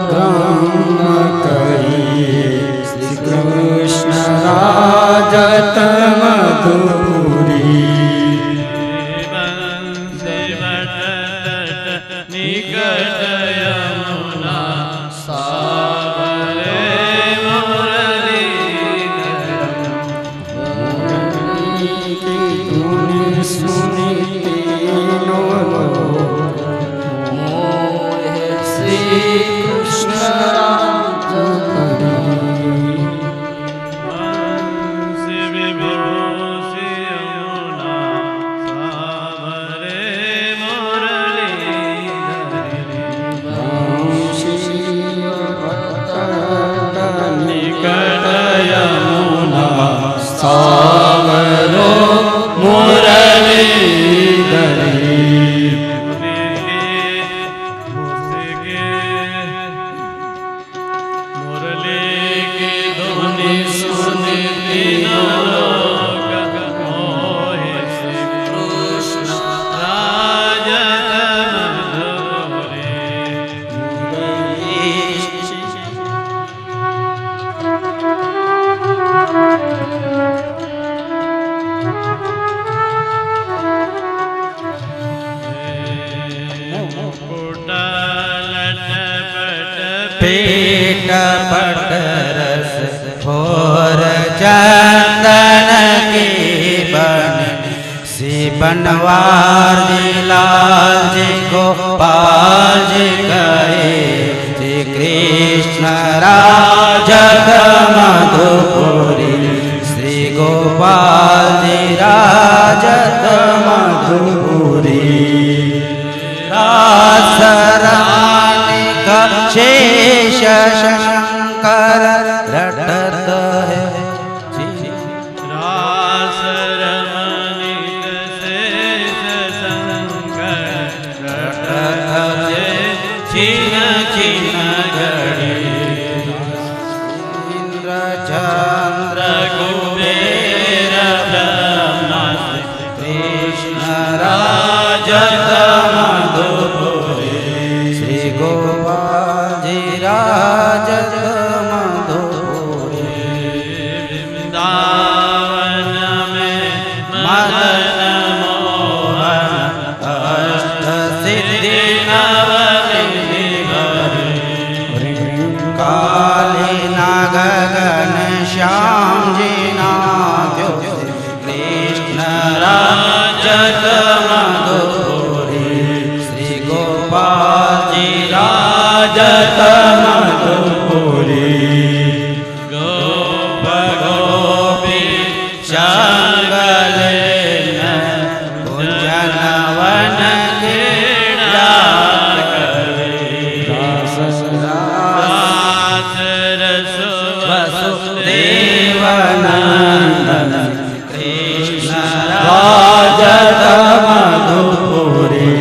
पूर्ण करिए श्री कृष्ण राजत मधुरी निकट यमुना सावरे मुरली की धुन सुनी तीनों लोग मोहे श्री कृष्ण राज हंसी विभूषी यमुना सावरे निकट यमुना सावरो मुरलीधरी मुरली की धुनी सुनी तीनों लोग मोहे श्री कृष्ण राजत पेट पट रस फोर चंदन की बन सी बनवार लाल जी गोपाल जी कहे श्री कृष्ण राजत मधुपुरी श्री गोपाल जी राजत मधुपुरी रासरानी का शेष शंकर रटत है रास रमणीक शेष शंकर रटत है छिन छिन घड़ी इंद्र चंद्र कुबेर ब्रह्मा कृष्ण राजत मधुपुरी श्री गोपाल जी राजत मधुपुरी वृंदावन में मदन मोहन अष्ट सिद्धि नवनिधि काली नागन श्याम जी नाथो कृष्ण राजत मधुपुरी श्री गोपाल जी राजत मधुपुरी गोप गोपी शंगलेन कुंजनवन क्रीड़ा वसुदेवनंदन कृष्ण राजत मधुपुरी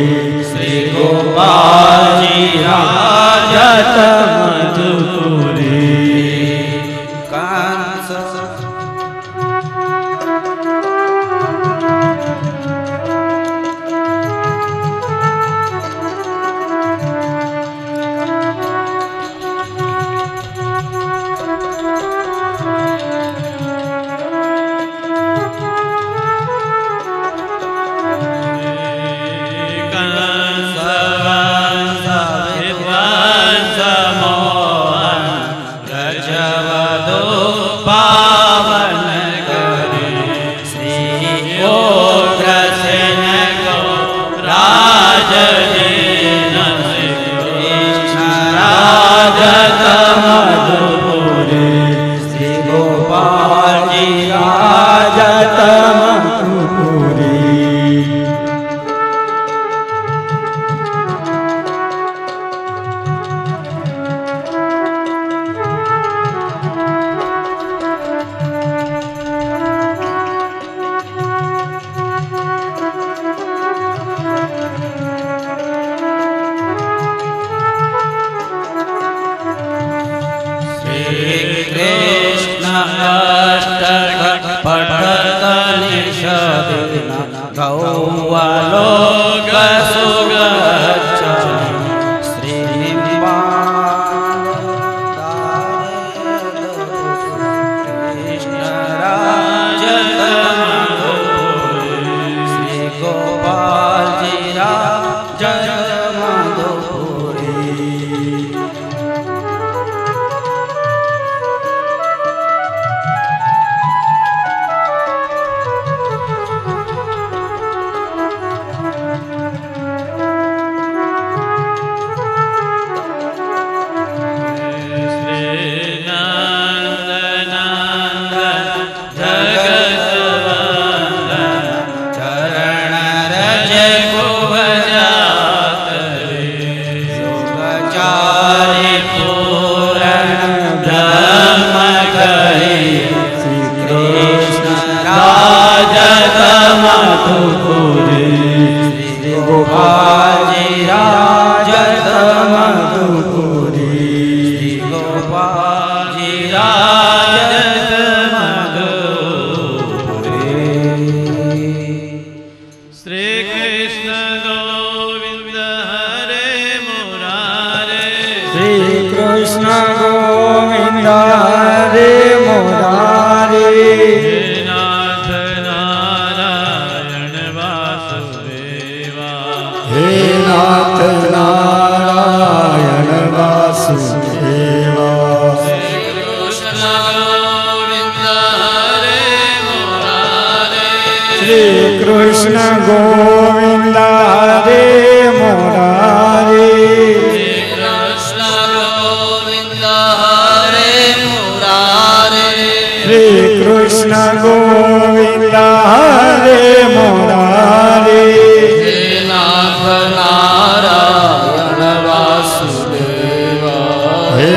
श्री गोपाल जी राजत मधुपुरी कंस गौवलोक सुगच्छति श्रीनिवासं चारि पूरण ब्रह्म कहि श्री कृष्ण राजत मधुपुरी श्री गोपाल जी राजत मधुपुरी श्री गोपाल जी राजत मधुपुरी। श्री कृष्ण गोविंद हरे मुरारे श्री कृष्ण गोविंद हरे मुरारे नाथ नारायण वासुदेवा हे नाथ नारायण वासुदेवा श्री कृष्ण गोविंद हरे मुरारे श्री कृष्ण गोविंद हरे मुरारे श्री कृष्ण गोविंद हरे मुरारे श्री कृष्ण गोविंद हरे मुरारे हे नाथ नारायण वासुदेवा हे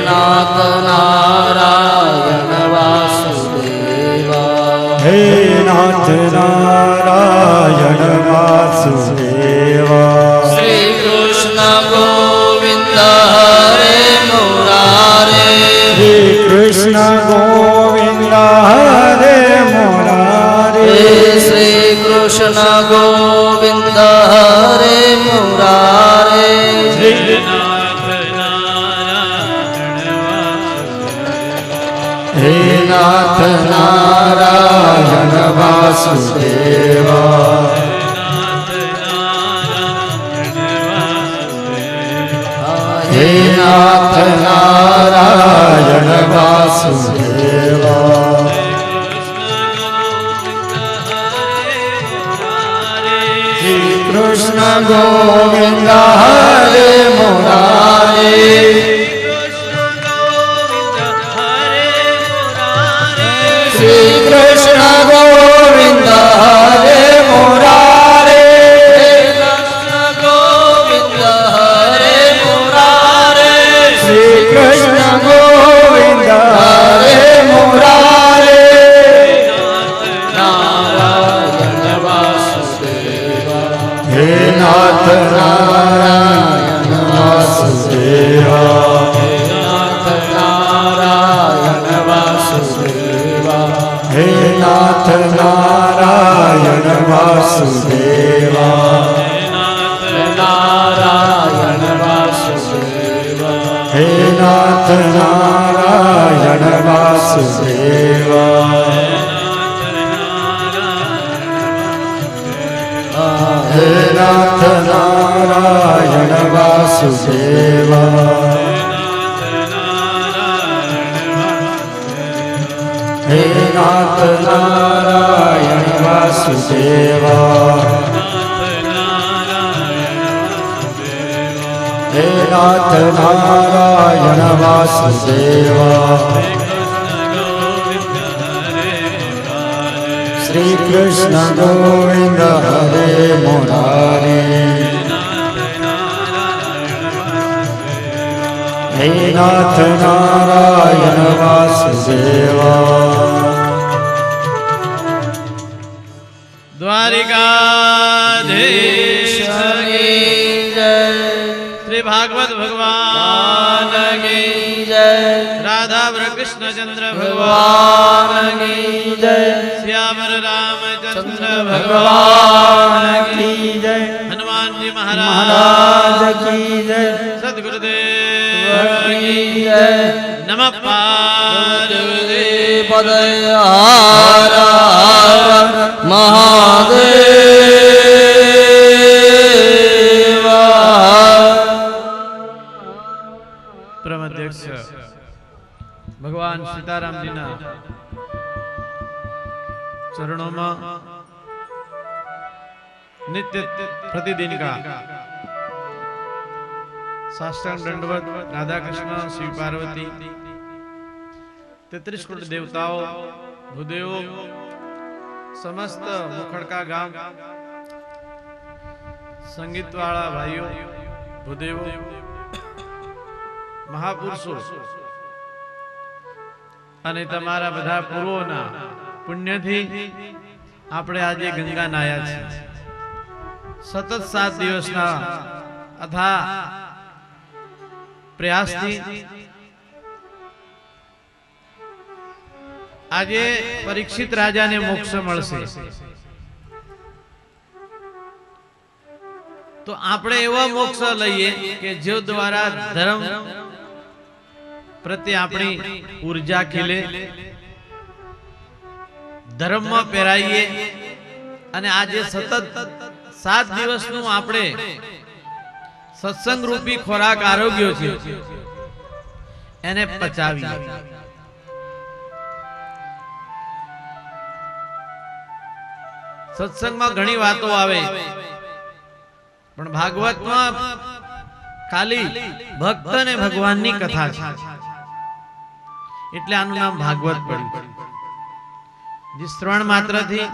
नाथ नारायण वासुदेवा हे नाथ नारायण वासुदेवा हे नाथ नारायण वासुदेवा श्री कृष्ण गोविंद हरे मुरारे श्री कृष्ण गोविंद हरे मुरारे श्री कृष्ण गोविंद हरे मुरारे श्री नाथ नारायण वासुदेवा हे नाथ नारायण वासुदेवा हे नाथ नारायण वासुदेवा श्री कृष्ण गोविंद हरे मुरारे श्री कृष्ण गोविंद हरे मुरारे श्री कृष्ण गोविंद हरे मुरारे नारायण वासुदेवा हे नाथ नारायण वासुदेवा नाथ नारायण वासुदेवा हे नाथ नारायण वासुदेवा नारायण वासुदेवा हे नाथ नारायण वासुदेवा हे नाथ नारायण वासुदेवा हे नाथ नारायण वासुदेवा हे नाथ नारायण वासुदेवा श्री कृष्ण गोविंद हरे मुरारे हे नाथ नारायण वासुदेवा द्वारिकाधीश की जय श्री भागवत भगवान की जय राधा कृष्ण चंद्र भगवान की जय श्यामर रामचंद्र भगवान की जय हनुमान जी महाराज की जय सद्गुरुदेव की जय नमः पार्वती पदे हर हर महादेव। परमाध्यक्ष भगवान सीताराम जी ना चरणों में नित्य प्रतिदिन का साष्टांग दंडवत राधा कृष्ण शिव पार्वती 33 करोड़ देवताओं भूदेवों समस्त मुखड़का गाम संगीत वाला भाइयों भूदेवो महापुरुषो અને તમારા બધા પૂર્વોના પુણ્યથી આપણે આજે ગંગા નાયા છીએ. સતત 7 દિવસના અથા પ્રયાસથી આજે પરીક્ષિત રાજાને મોક્ષ મળશે. તો આપણે એવા મોક્ષ લઈએ કે જે દ્વારા ધર્મ પ્રત્યે આપણી ઉર્જા ખીલે, ધર્મમાં પહેરાઈએ અને આજે સતત 7 દિવસનું આપણે સત્સંગ રૂપી ખોરાક આરોગ્ય છે એને પચાવીએ. સત્સંગમાં ઘણી વાતો આવે પણ ભાગવતમાં ખાલી ભક્ત અને ભગવાનની કથા છે એટલે આનું નામ ભાગવત પડ્યું. જે શ્રવણ માત્રથી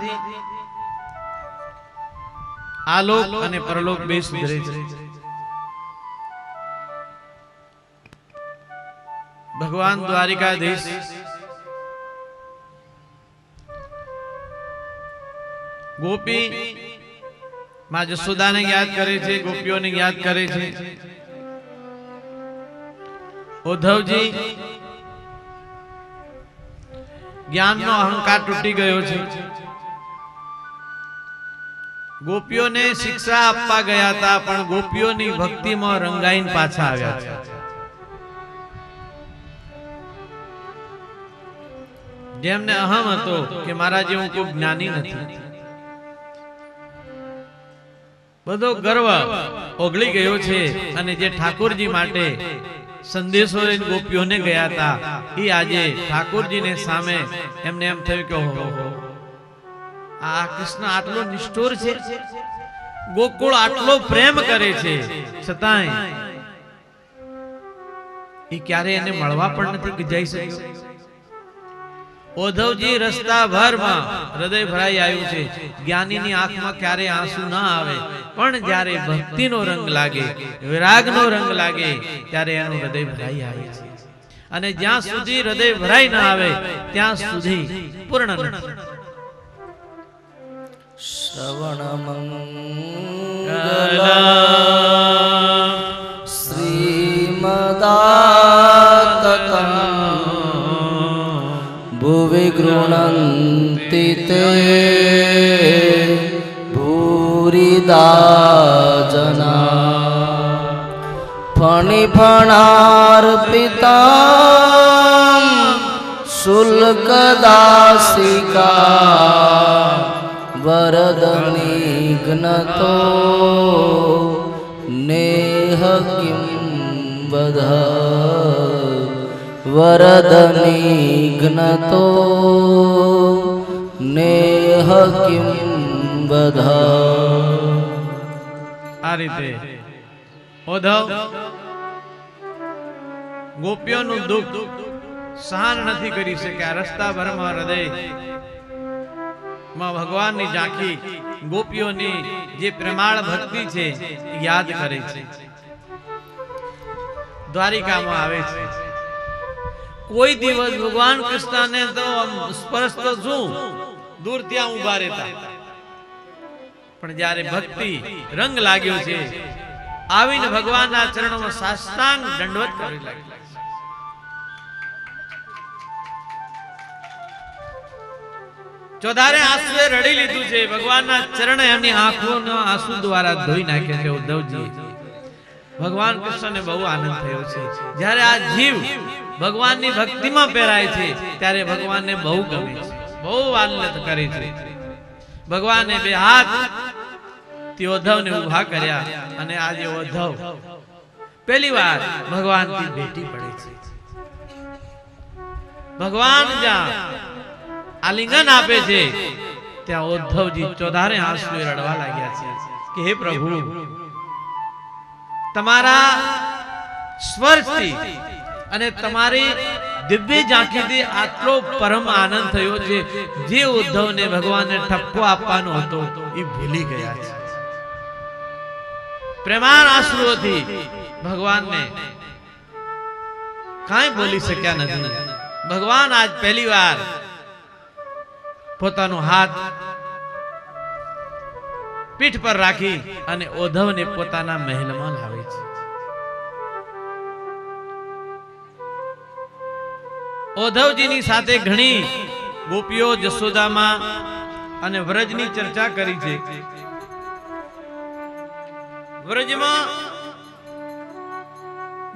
આલોક અને પરલોક બે સુધરે છે. ભગવાન દ્વારિકાધીશ ગોપી માં જશોદાને યાદ કરે છે, ગોપીઓને યાદ કરે છે. ઉદ્ધવજી જ્ઞાનનો અહંકાર તૂટી ગયો છે. ગોપીઓને શિક્ષા આપવા ગયા હતા પણ ગોપીઓની ભક્તિમાં રંગાઈને પાછા આવ્યા છે. જેમને અહમ હતો કે મારા જેવું કોઈ જ્ઞાની નથી, બધો ગર્વ ઓગળી ગયો છે અને જે ઠાકોરજી માટે સંદેશો લઈને ગોપીઓને ગયા હતા એ આજે ઠાકોરજીને સામે એમને એમ થયું કે આ કૃષ્ણ આટલો નિષ્ઠુર છે, ગોકુળ આટલો પ્રેમ કરે છે છતાંય એ ક્યારે એને મળવા પણ નથી જઈ શક્યો. ઉદ્ધવજી રસ્તા ભરમાં હૃદય ભરાઈ આવ્યું છે. જ્ઞાનીની આંખમાં ક્યારે આંસુ ના આવે પણ જ્યારે ભક્તિનો રંગ લાગે, વિરાગનો રંગ લાગે ત્યારે એનું હૃદય ભરાઈ આવે છે. અને જ્યાં સુધી હૃદય ભરાઈ ના આવે ત્યાં સુધી પૂર્ણ નથી. શ્રવણ મંગલ શ્રીમદાતતં ભુવિ ગૃણન્તિ તે ભૂરિદા જના ફણિફણાર્પિતાં શુલ્કદાસિકા વરદનિઘ્નતો નેહ કિં વદ વરદનિઘ્નતો નેહ કિં વદ. આ રીતે ઉદ્ધવ ગોપીઓનું દુઃખ સહન નથી કરી શક્યા. રસ્તા ભરમાં હૃદય માં ભગવાનની ઝાંખી, ગોપીઓની જે પ્રેમાળ ભક્તિ છે યાદ કરે છે. દ્વારિકામાં આવે છે. કોઈ દિવસ ભગવાન કૃષ્ણને તો સ્પર્શ તો શું દૂર ત્યાં ઉભા રહેતા પણ જ્યારે ભક્તિ રંગ લાગ્યો છે આવીને ભગવાનના ચરણોમાં સાષ્ટાંગ દંડવત કરી લાગ્યા. ચોધારે આંસુએ રડી લીધું છે. ભગવાનના ચરણે એમની આંખોના આંસુ દ્વારા ધોઈ નાખ્યા છે. ઉદ્ધવજી ભગવાન કૃષ્ણને બહુ આનંદ થયો છે. જ્યારે આ જીવ ભગવાનની ભક્તિમાં પહેરાય છે ત્યારે ભગવાનને બહુ ગમે છે, બહુ આનંદ કરે છે. ભગવાને બે હાથ તે ઉદ્ધવને ઊભા કર્યા અને આજે ઉદ્ધવ પહેલી વાર ભગવાનથી ભેટી પડે છે. ભગવાન જ્યાં આલિંગન આપે છે ત્યાં ઉદ્ધવજી ચોધારે આંસુએ રડવા લાગ્યા છે કે હે પ્રભુ, તમારા સ્પર્શથી અને તમારી દિવ્ય ઝાંખીથી આટલો પરમ આનંદ થયો છે, જે ઉદ્ધવને ભગવાનને ઠપકો આપવાનો હતો એ ભૂલી ગયા છે. પ્રેમાન આંસુઓથી ભગવાનને કાંઈ બોલી શક્યા નથી. ભગવાન આજ પહેલી વાર પોતાનો હાથ પીઠ પર રાખી અને ઉદ્ધવને પોતાના મહેલમાં લાવે છે. ઉદ્ધવજીની સાથે ઘણી ગોપીઓ જશોદામાં અને વ્રજની ચર્ચા કરી છે. વ્રજમાં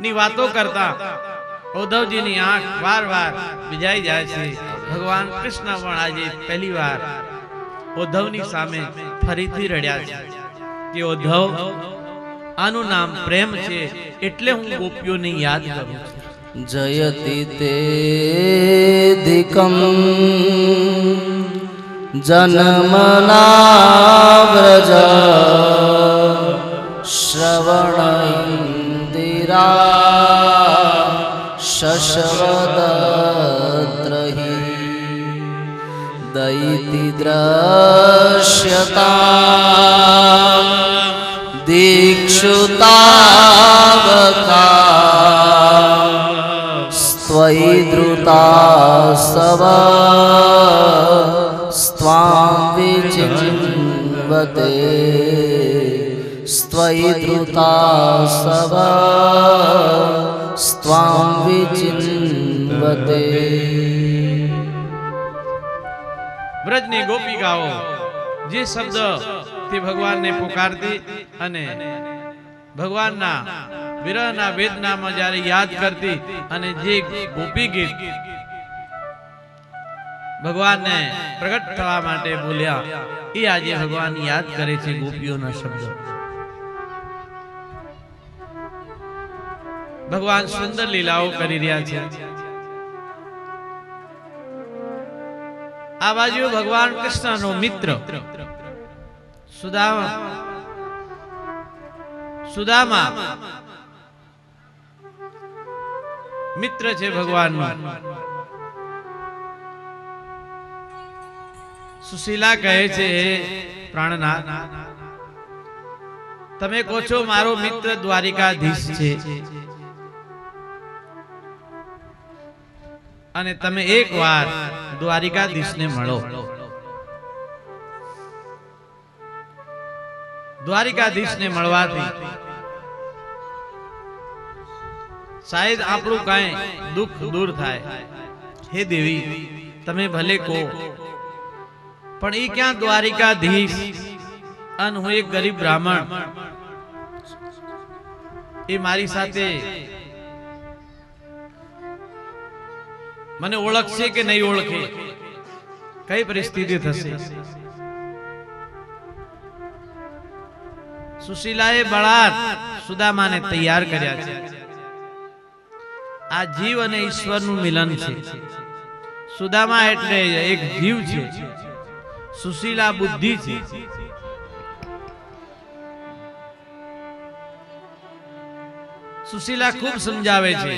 ની વાતો કરતા ઉદ્ધવજીની આંખ વાર ભીજાઈ જાય છે. ભગવાન કૃષ્ણ પણ આજે પહેલી વાર ઉદ્ધવની સામે ફરીથી રડ્યા છે કે ઉદ્ધવ, આનું નામ પ્રેમ છે, એટલે હું ગોપીઓને યાદ કરું છું. जयति तेऽधिकं जन्मनाव्रज श्रवण इन्दिरा शशवदत्रहि दयिति द्रश्यतां दीक्षुतावका त्वयि धृतास्तव स्वां विचिन्वते त्वयि धृतास्तव स्वां विचिन्वते. વ્રજની ગોપિકાઓ જે શબ્દ તે ભગવાનને પુકારતી અને ભગવાનના વિરહના વેદનામાં જ્યારે યાદ કરતી અને જે ગોપી ગીત ભગવાનને પ્રગટ થવા માટે બોલ્યા એ આજે ભગવાન યાદ કરે છે. ગોપીઓના શબ્દો ભગવાન સુંદર લીલાઓ કરી રહ્યા છે. આ બાજુ ભગવાન કૃષ્ણનો મિત્ર સુદામા મિત્ર છે ભગવાનનો. સુશીલા કહે છે, પ્રાણનાથ, તમે કહો છો મારો મિત્ર દ્વારિકાધીશ છે અને તમે એકવાર દ્વારિકાધીશને મળો. દ્વારિકાધીશને મળવાથી શાયદ આપણું કાંઈ દુઃખ દૂર થાય. હે દેવી, તમે ભલે કહો, પણ એ ક્યાં દ્વારિકાધીશ અને હું એક ગરીબ બ્રાહ્મણ, એ મારી સાથે મને ઓળખશે કે નહીં ઓળખે, કઈ પરિસ્થિતિ થશે? સુશીલાએ બળાત સુદામાને તૈયાર કર્યા છે. આ જીવ અને ઈશ્વરનું મિલન છે. સુદામા એટલે એક જીવ છે, સુશીલા બુદ્ધિ છે. સુશીલા ખૂબ સમજાવે છે.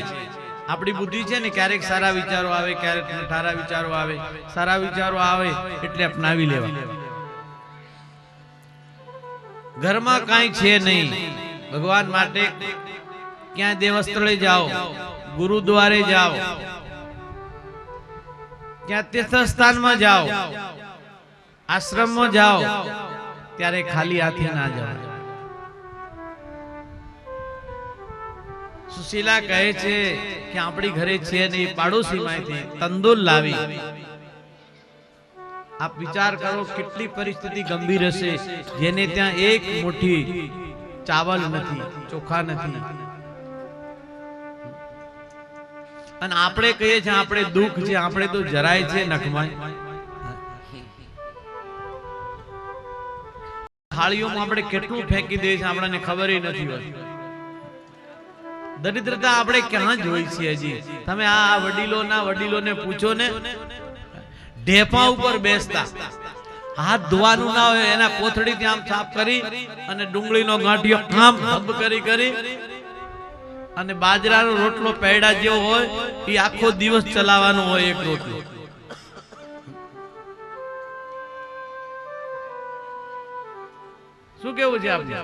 આપણી બુદ્ધિ છે ને, ક્યારેક સારા વિચારો આવે, ક્યારેક નઠારા વિચારો આવે. સારા વિચારો આવે એટલે અપનાવી લેવા. ઘરમાં કાંઈ છે નહીં, ભગવાન માટે ક્યાં દેવસ્થળે જાઓ, ગુરુદ્વારે જાઓ, ક્યાં તીર્થસ્થાનમાં જાઓ, આશ્રમમાં જાઓ, ત્યારે ખાલી હાથે ના જાઓ. સુશીલા કહે છે કે આપણી ઘરે છે નહીં, પાડોશીમાંથી તંદૂર લાવી. આપ વિચાર કરો કેટલી પરિસ્થિતિ ગંભીર હશે, જેને ત્યાં એક મુઠ્ઠી ચાવલ નથી, ચોખા નથી. અને આપણે કહીએ છીએ આપણે દુઃખ છે, આપણે તો જરાય છે નખમાં. થાળીઓમાં આપણે કેટલું ફેંકી દઈએ છીએ, આપણને ખબર નથી હોતી. દરિદ્રતા આપણે ક્યાં જોઈ છે હજી? તમે આ વડીલોને પૂછો ને, ઢેફા ઉપર બેસતા, હાથ ધોવાનું ના હોય, એના કોથળીથી આમ સાફ કરી અને ડુંગળીનો ગાંઠિયો આમ હબ કરી અને બાજરાનો રોટલો પેડા જેવો હોય એ આખો દિવસ ચલાવવાનો હોય એક રોટલો. શું કેવું છે આપને?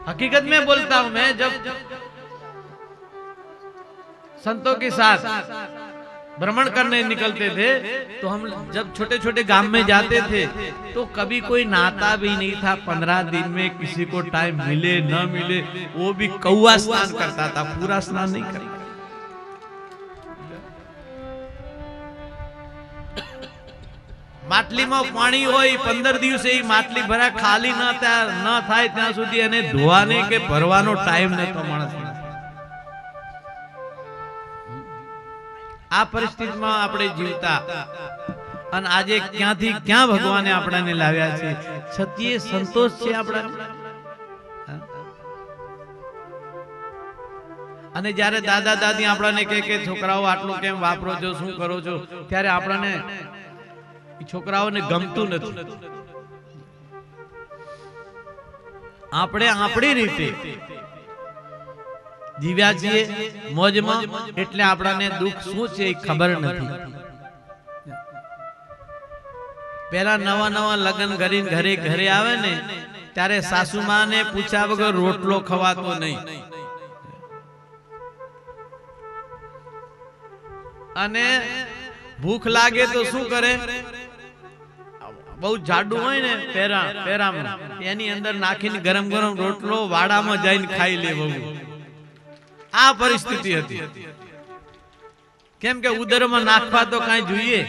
हकीकत में बोलता हूं मैं, जब संतों के साथ भ्रमण करने निकलते थे तो हम जब छोटे छोटे गांव में जाते थे तो कभी कोई नहाता भी नहीं था. 15 दिन में किसी को टाइम मिले न मिले वो भी कौवा स्नान करता था, पूरा स्नान नहीं करता. માટલીમાં પાણી હોય 15 દિવસે એ માટલી ભરા ખાલી ન થાય ત્યાં સુધી એને ધોવાને કે ભરવાનો ટાઈમ નતો માણસને. આ પરિસ્થિતિમાં આપણે જીવતા અને આજે ક્યાંથી ક્યાં ભગવાને આપણને લાવ્યા છે. છતીએ સંતોષ છે આપણાને. અને જ્યારે દાદા દાદી આપણને કે છોકરાઓ આટલું કેમ વાપરો છો, શું કરો છો, ત્યારે આપણને છોકરાઓને ગમતું નથી. આપણે આપણી રીતે જીવ્યા છીએ મોજમાં, એટલે આપણને દુઃખ શું છે એ ખબર નથી. પેલા નવા નવા લગ્ન કરીને ઘરે ઘરે આવે ને ત્યારે સાસુમાને પૂછ્યા વગર રોટલો ખવાતો નહીં. અને ભૂખ લાગે તો શું કરે, બહુ જાડું હોય ને પેરામાં એની અંદર નાખીને ગરમ ગરમ રોટલો વાડામાં જઈને ખાઈ લે. બહુ આ પરિસ્થિતિ હતી. કેમ કે ઉદરમાં નાખવા તો કઈ જોઈએ.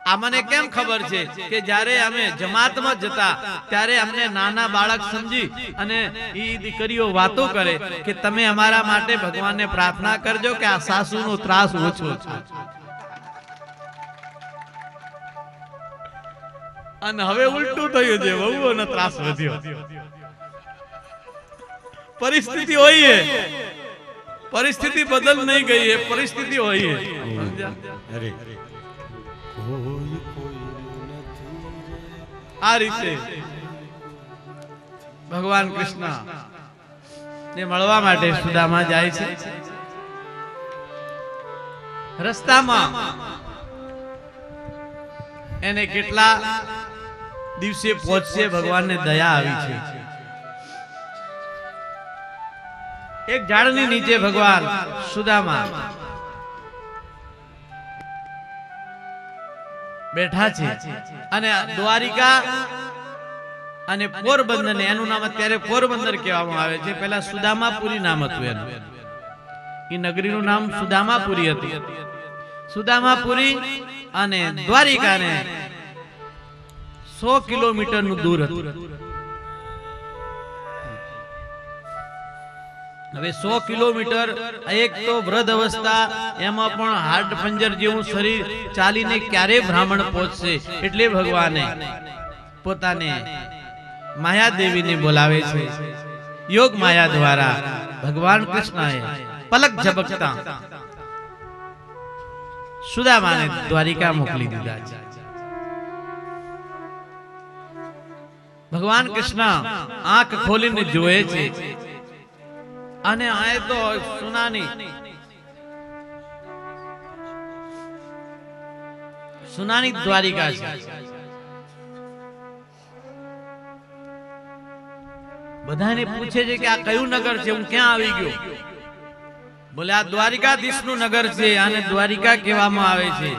આ મને કેમ ખબર છે કે જ્યારે અમે જમાતમાં જતા ત્યારે અમને નાના બાળક સમજી અને એ દીકરીઓ વાતો કરે કે તમે અમારા માટે ભગવાનને પ્રાર્થના કરજો કે આ સાસુનો ત્રાસ ઓછો છે. અને હવે ઉલટું થયું છે, વહુઓનો ત્રાસ વધ્યો. પરિસ્થિતિ હોય છે, પરિસ્થિતિ બદલ નહીં ગઈ है, परिस्थिति હોય છે. અરે આ રીતે ભગવાન કૃષ્ણ ને મળવા માટે સુદામા જાય છે. રસ્તામાં એને કેટલા દિવસે પહોંચશે ભગવાનને દયા આવી છે. એક ઝાડની નીચે ભગવાન સુદામા બેઠા છે. અને દ્વારિકા અને પોરબંદર, એનું નામ અત્યારે પોરબંદર કહેવામાં આવે છે. પહેલા સુદામાપુરી નામ હતું એનું. એ નગરીનું નામ સુદામાપુરી હતું. સુદામાપુરી અને દ્વારિકાને 100 કિલોમીટરનું દૂર હતું. હવે 100 કિલોમીટર, એક તો વૃદ્ધ અવસ્થા, એમાં પણ હાડ પંજર જેવું શરીર, ચાલીને ક્યારે બ્રાહ્મણ પહોંચશે. એટલે ભગવાને પોતાને માયાદેવીને બોલાવે છે. યોગ માયા દ્વારા ભગવાન કૃષ્ણએ પલક ઝબકતા સુદામાને દ્વારિકા મોકલી દીધા છે. ભગવાન કૃષ્ણ આંખ ખોલીને જોવે છે અને આ તો સુનાની દ્વારિકા છે. બધાને પૂછે છે કે આ કયું નગર છે, હું ક્યાં આવી ગયો. બોલે આ દ્વારિકાધીશનું નગર છે, આને દ્વારિકા કહેવામાં આવે છે.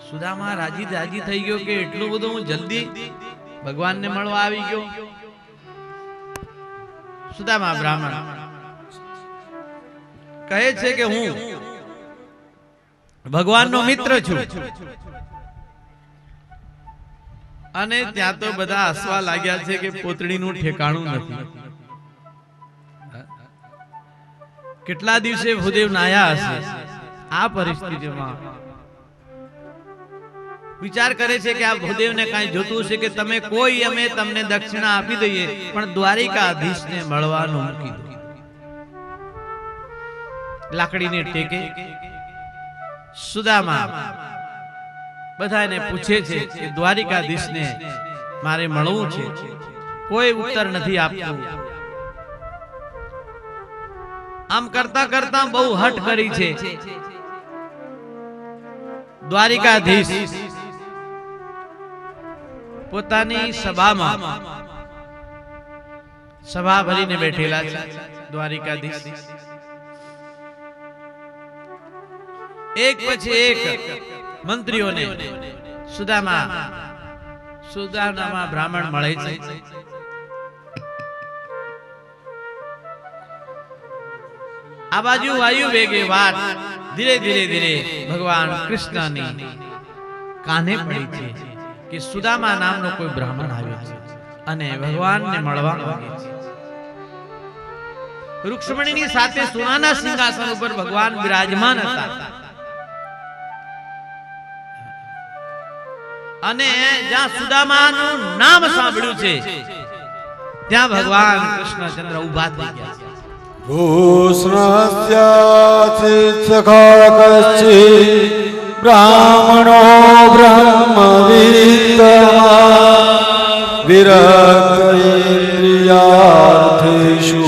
સુદામા રાજી થઈ ગયો કે એટલું બધું હું જલ્દી ભગવાનને મળવા આવી ગયો. સુદામા બ્રાહ્મણ કહે છે કે હું ભગવાનનો મિત્ર છું. અને ત્યાં તો બધા હસવા લાગ્યા છે કે પોતડીનું ઠેકાણું નથી. કેટલા દિવસે ભૂદેવ નાયા હશે. આ પરિસ્થિતિમાં વિચાર કરે છે કે આ ભૂદેવને કાંઈ જોતું છે કે તમે કોઈ, અમે તમને દક્ષિણા આપી દઈએ, પણ દ્વારિકાધીશને મળવાનું મૂકી દો. લાકડીને ટેકે સુદામા બધાને પૂછે છે કે દ્વારિકાધીશને મારે મળવું છે. કોઈ ઉત્તર નથી આપતું. આમ કરતા કરતા બહુ હઠ કરી છે. દ્વારિકાધીશ પોતાની સભામાં સભા ભરીને બેઠેલા છે. દ્વારિકાધીશ એક પછી એક મંત્રીઓને સુદામામાં બ્રાહ્મણ મળે છે. આ બાજુ વાયુ વેગે વાત ધીરે ધીરે ભગવાન કૃષ્ણની કાને પડી છે કે સુદામા નામનો કોઈ બ્રાહ્મણ આવ્યો છે અને ભગવાનને મળવા માંગે છે. રૂક્ષ્મણીની સાથે સોનાના સિંહાસન ઉપર ભગવાન બિરાજમાન હતા અને જ્યાં સુદામાનું નામ સાંભળ્યું છે ત્યાં ભગવાન કૃષ્ણચંદ્ર ઊભા થઈ ગયા છે. ભૂષ્ણસ્યાચિત્સખાકશ્ચિ બ્રાહ્મણો બ્રહ્મવિદ્ વિરક્તેન્દ્રિયાર્થેષુ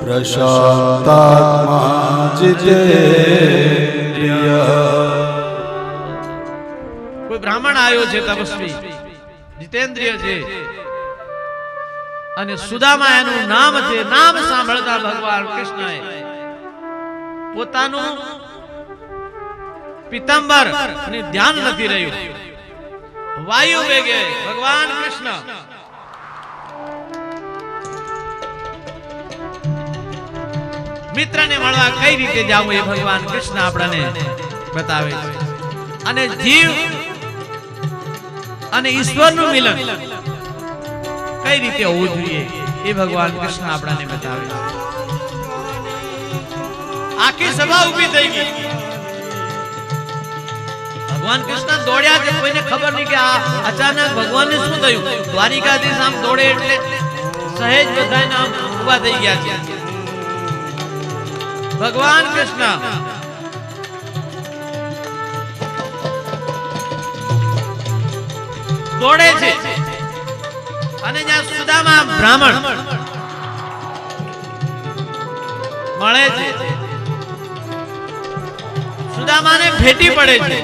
પ્રશાંતાત્મા જિતેન્દ્રિય. કોઈ બ્રાહ્મણ આવ્યો છે, તપસ્વી જીતેન્દ્રિય છે અને સુદામા એનું નામ છે. નામ સાંભળતા ભગવાન કૃષ્ણએ પોતાનું પિતાંબર અને ધ્યાન નથી રહ્યું. વાયુ વેગે ભગવાન કૃષ્ણ મિત્રને મળવા કઈ રીતે જાવું એ ભગવાન કૃષ્ણ આપણને બતાવે છે. અને જીવ અને ઈશ્વરનું મિલન કઈ રીતે હોવું જોઈએ એ ભગવાન કૃષ્ણ આપણને બતાવે છે. આખી સભા ઊભી થઈ ગઈ. ભગવાન કૃષ્ણ દોડ્યા છે, કોઈને ખબર નહીં કે આ અચાનક ભગવાનને શું થયું. દ્વારિકાધીશ આમ દોડે એટલે સહેજ બધાને આમ ઊભા થઈ ગયા છે. ભગવાન કૃષ્ણ દોડે છે અને જ્યાં સુદામા બ્રાહ્મણ મળે છે, સુદામાને ભેટી પડે છે.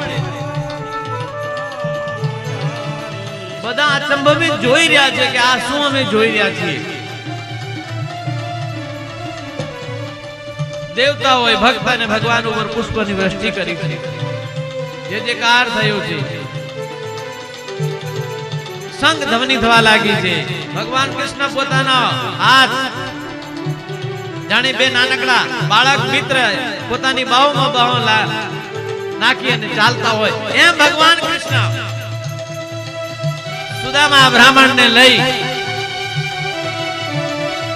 બધા અચંભવિત જોઈ રહ્યા છે કે આ શું અમે જોઈ રહ્યા છીએ. દેવતાઓએ ભક્ત અને ભગવાન ઉપર પુષ્પની વૃષ્ટિ કરી છે. જે જયકાર થયો છે, સંગ ધ્વનિ થવા લાગી છે. ભગવાન કૃષ્ણ પોતાના હાથ જાણે બે નાનકડા બાળક મિત્ર પોતાની બાહોમાં બાહો નાખી અને ચાલતા હોય એમ ભગવાન કૃષ્ણ સુદામા બ્રાહ્મણને લઈ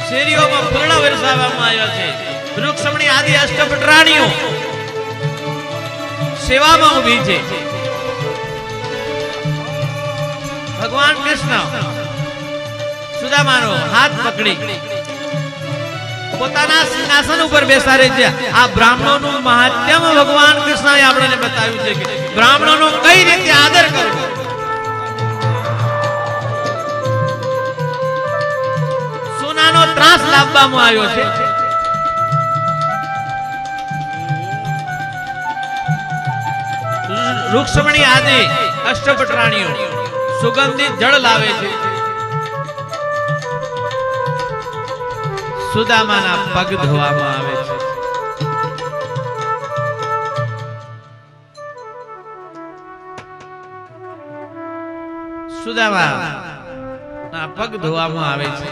શેરીઓમાં પૂર્ણ વરસાવવામાં આવ્યા છે. રૂક્ષ્મણી આદિ અષ્ટપટ રાણીઓ સેવામાં ઊભી છે. ભગવાન કૃષ્ણ સુદામાનો હાથ પકડી પોતાના સિંહાસન ઉપર બેસાડે છે. આ બ્રાહ્મણોનું મહાત્મ્ય ભગવાન કૃષ્ણએ આપણને બતાવ્યું છે કે બ્રાહ્મણોનો કઈ રીતે આદર કરવો. સોનાનો ત્રાસ લાવવામાં આવ્યો છે. રૂક્ષ્મણી આદિ અષ્ટપટ રાણીઓ સુગંધિત જળ લાવે છે. સુદામાના પગ ધોવામાં આવે છે. સુદામાના પગ ધોવામાં આવે છે.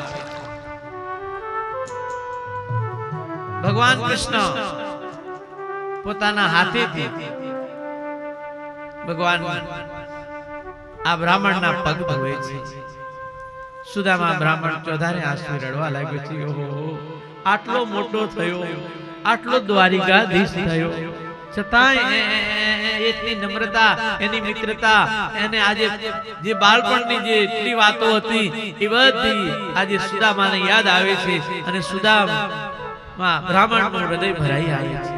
ભગવાન કૃષ્ણ પોતાના હાથેથી ભગવાન આ બ્રાહ્મણના પગ ધોવે છે. સુદામા બ્રાહ્મણ ચોધારે આંસુ રડવા લાગ્યો છે. ઓહો, આટલો મોટો થયો, આટલો દ્વારિકાધીશ થયો, છતાંય એટલી નમ્રતા, એની મિત્રતા, એને આજે જે બાળપણની જે એટલી વાતો હતી એ બધી આજે સુદામાને યાદ આવે છે અને સુદામા બ્રાહ્મણનું હૃદય ભરાઈ આવે છે.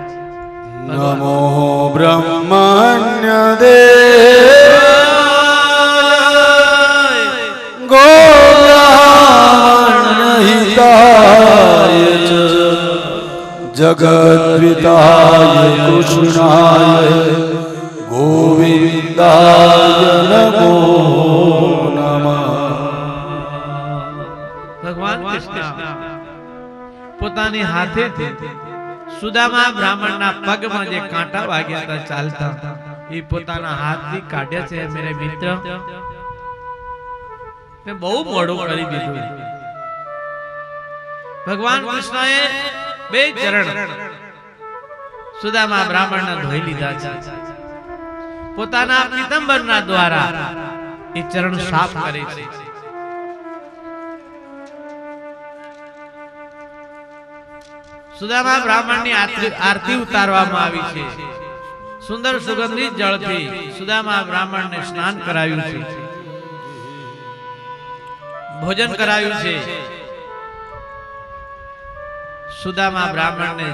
નમો બ્રહ્મણ્ય દેવ ગોરા जगद्विताय कृष्णाय गोविंदाय नमो नमः। ભગવાન કૃષ્ણ પોતાની હાથેથી સુદામા બ્રાહ્મણના પગમાં જે કાંટા વાગ્યા હતા ચાલતા એ પોતાના હાથથી કાઢ્યા છે મેરે મિત્ર. મેં બહુ મોડું કરી દીધું. ભગવાન કૃષ્ણએ બે ચરણ સુદામા બ્રાહ્મણના ધોઈ લીધા છે. પોતાના પીતંબરના દ્વારા એ ચરણ સાફ કરે છે. સુદામા બ્રાહ્મણની આરતી ઉતારવામાં આવી છે. સુંદર સુગંધિત જળથી સુદામા બ્રાહ્મણને સ્નાન કરાવ્યું છે, ભોજન કરાવ્યું છે. સુદામા બ્રાહ્મણને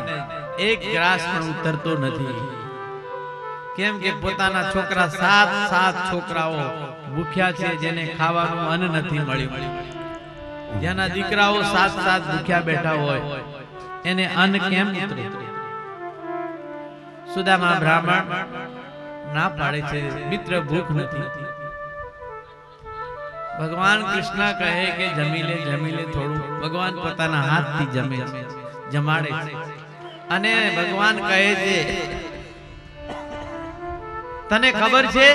એક ગ્રાસ પણ ઉતરતો નથી. કેમ કે પોતાના છોકરા સાત છોકરાઓ ભૂખ્યા છે, જેને ખાવાનું અન્ન નથી મળ્યું. જેના દીકરાઓ સાત ભૂખ્યા બેઠા હોય એને અન્ન કેમ ઉતરે? સુદામા બ્રાહ્મણ ના પાડે છે, મિત્ર ભૂખ નથી. ભગવાન કૃષ્ણ કહે કે જમી લે થોડું. ભગવાન પોતાના હાથથી જમે છે, જમાડે છે. અને ભગવાન કહે છે તને ખબર છે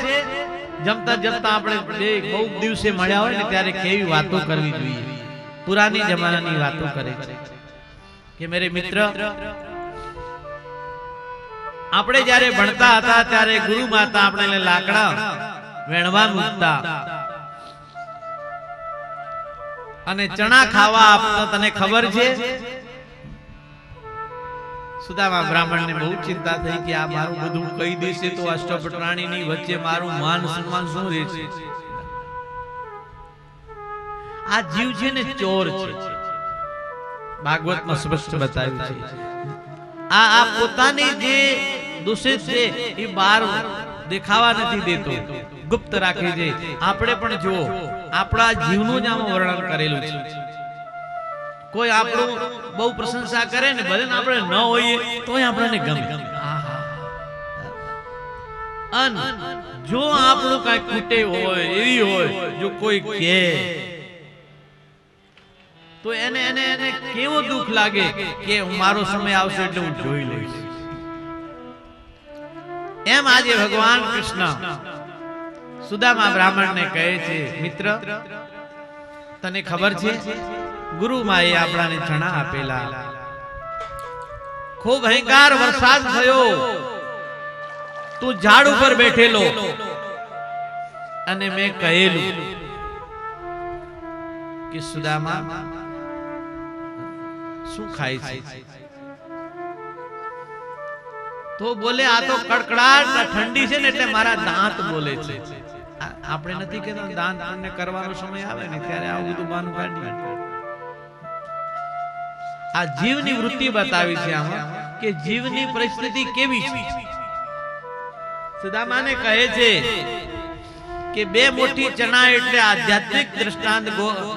જમતા આપણે બે બહુ દિવસે મળ્યા હોય ને ત્યારે કેવી વાતો કરવી જોઈએ. પુરાની જમાનાની વાતો કરે છે કે મેરે મિત્ર, આપણે જ્યારે ભણતા હતા ત્યારે ગુરુ માતા આપણે લાકડા વેણવા મૂકતા અને ચણા ખાવા આપતા. તને ખબર છે? સુદામા બ્રાહ્મણને બહુ ચિંતા થઈ કે આ મારું બધું કહી દેશે તો અષ્ટપટરાણીની વચ્ચે મારું માન સન્માન શું રહેશે? આ જીવ છે ને ચોર છે. ભાગવતમાં સ્પષ્ટ બતાવ્યું છે. આ પોતાની જે દુષિત છે એ બહાર દેખાવા નથી દેતો, ગુપ્ત રાખે છે. આપણે પણ જુઓ, આપણા જીવનું જ આમાં વર્ણન કરેલું છે. કોઈ આપણું બહુ પ્રશંસા કરે ને, ભલે આપણે ન હોઈએ તોય આપણને ગમે. અન જો આપણું કઈ ખૂટે હોય, એવી હોય જો કોઈ કહે તો એને કેવો દુઃખ લાગે કે મારો સમય આવશે એટલે હું જોઈ લઈશ. એમ આજે ભગવાન કૃષ્ણ સુદામા બ્રાહ્મણને કહે છે, મિત્ર તને ખબર છે ગુરુ માએ આપણાને ચણા આપેલા, ખૂબ ભયંકર વરસાદ થયો, તું ઝાડ ઉપર બેઠેલો અને મેં કહેલું કે સુદામા શું ખાય છે? તો બોલે આ તો કડકડાટ ઠંડી છે ને એટલે મારા દાંત બોલે છે. આપણે નથી કહેતા દાંત આપણને કરવાનો સમય આવે ને ત્યારે આવું બધું બાનું કાઢી. આ જીવની વૃત્તિ બતાવી છે આમાં કે જીવની પરિસ્થિતિ કેવી છે. સુદામાને કહે છે કે બે મોટી ચણા એટલે આધ્યાત્મિક દ્રષ્ટાંત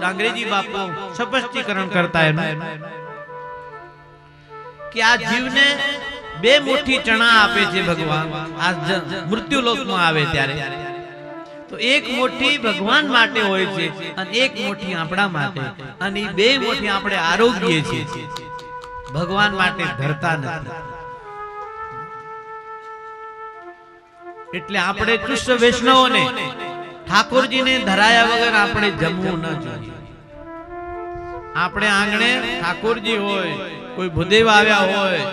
અંગ્રેજી બાપુ સ્પષ્ટીકરણ કરતા એમ કે આ જીવને બે મોટી ચણા આપે છે ભગવાન આ મૃત્યુ લોકમાં આવે ત્યારે. તો એક મોટી ભગવાન માટે હોય છે અને એક મોટી આપણા માટે, અને બે મોટી આપણે આરોગ્ય છે, ભગવાન માટે ધરતા નથી. એટલે આપણે કૃષ્ણ વૈષ્ણવોને ઠાકોરજીને ધરાયા વગર આપણે જમવું ન જોઈએ. આપણે આંગણે ઠાકોરજી હોય, કોઈ ભૂદેવ આવ્યા હોય,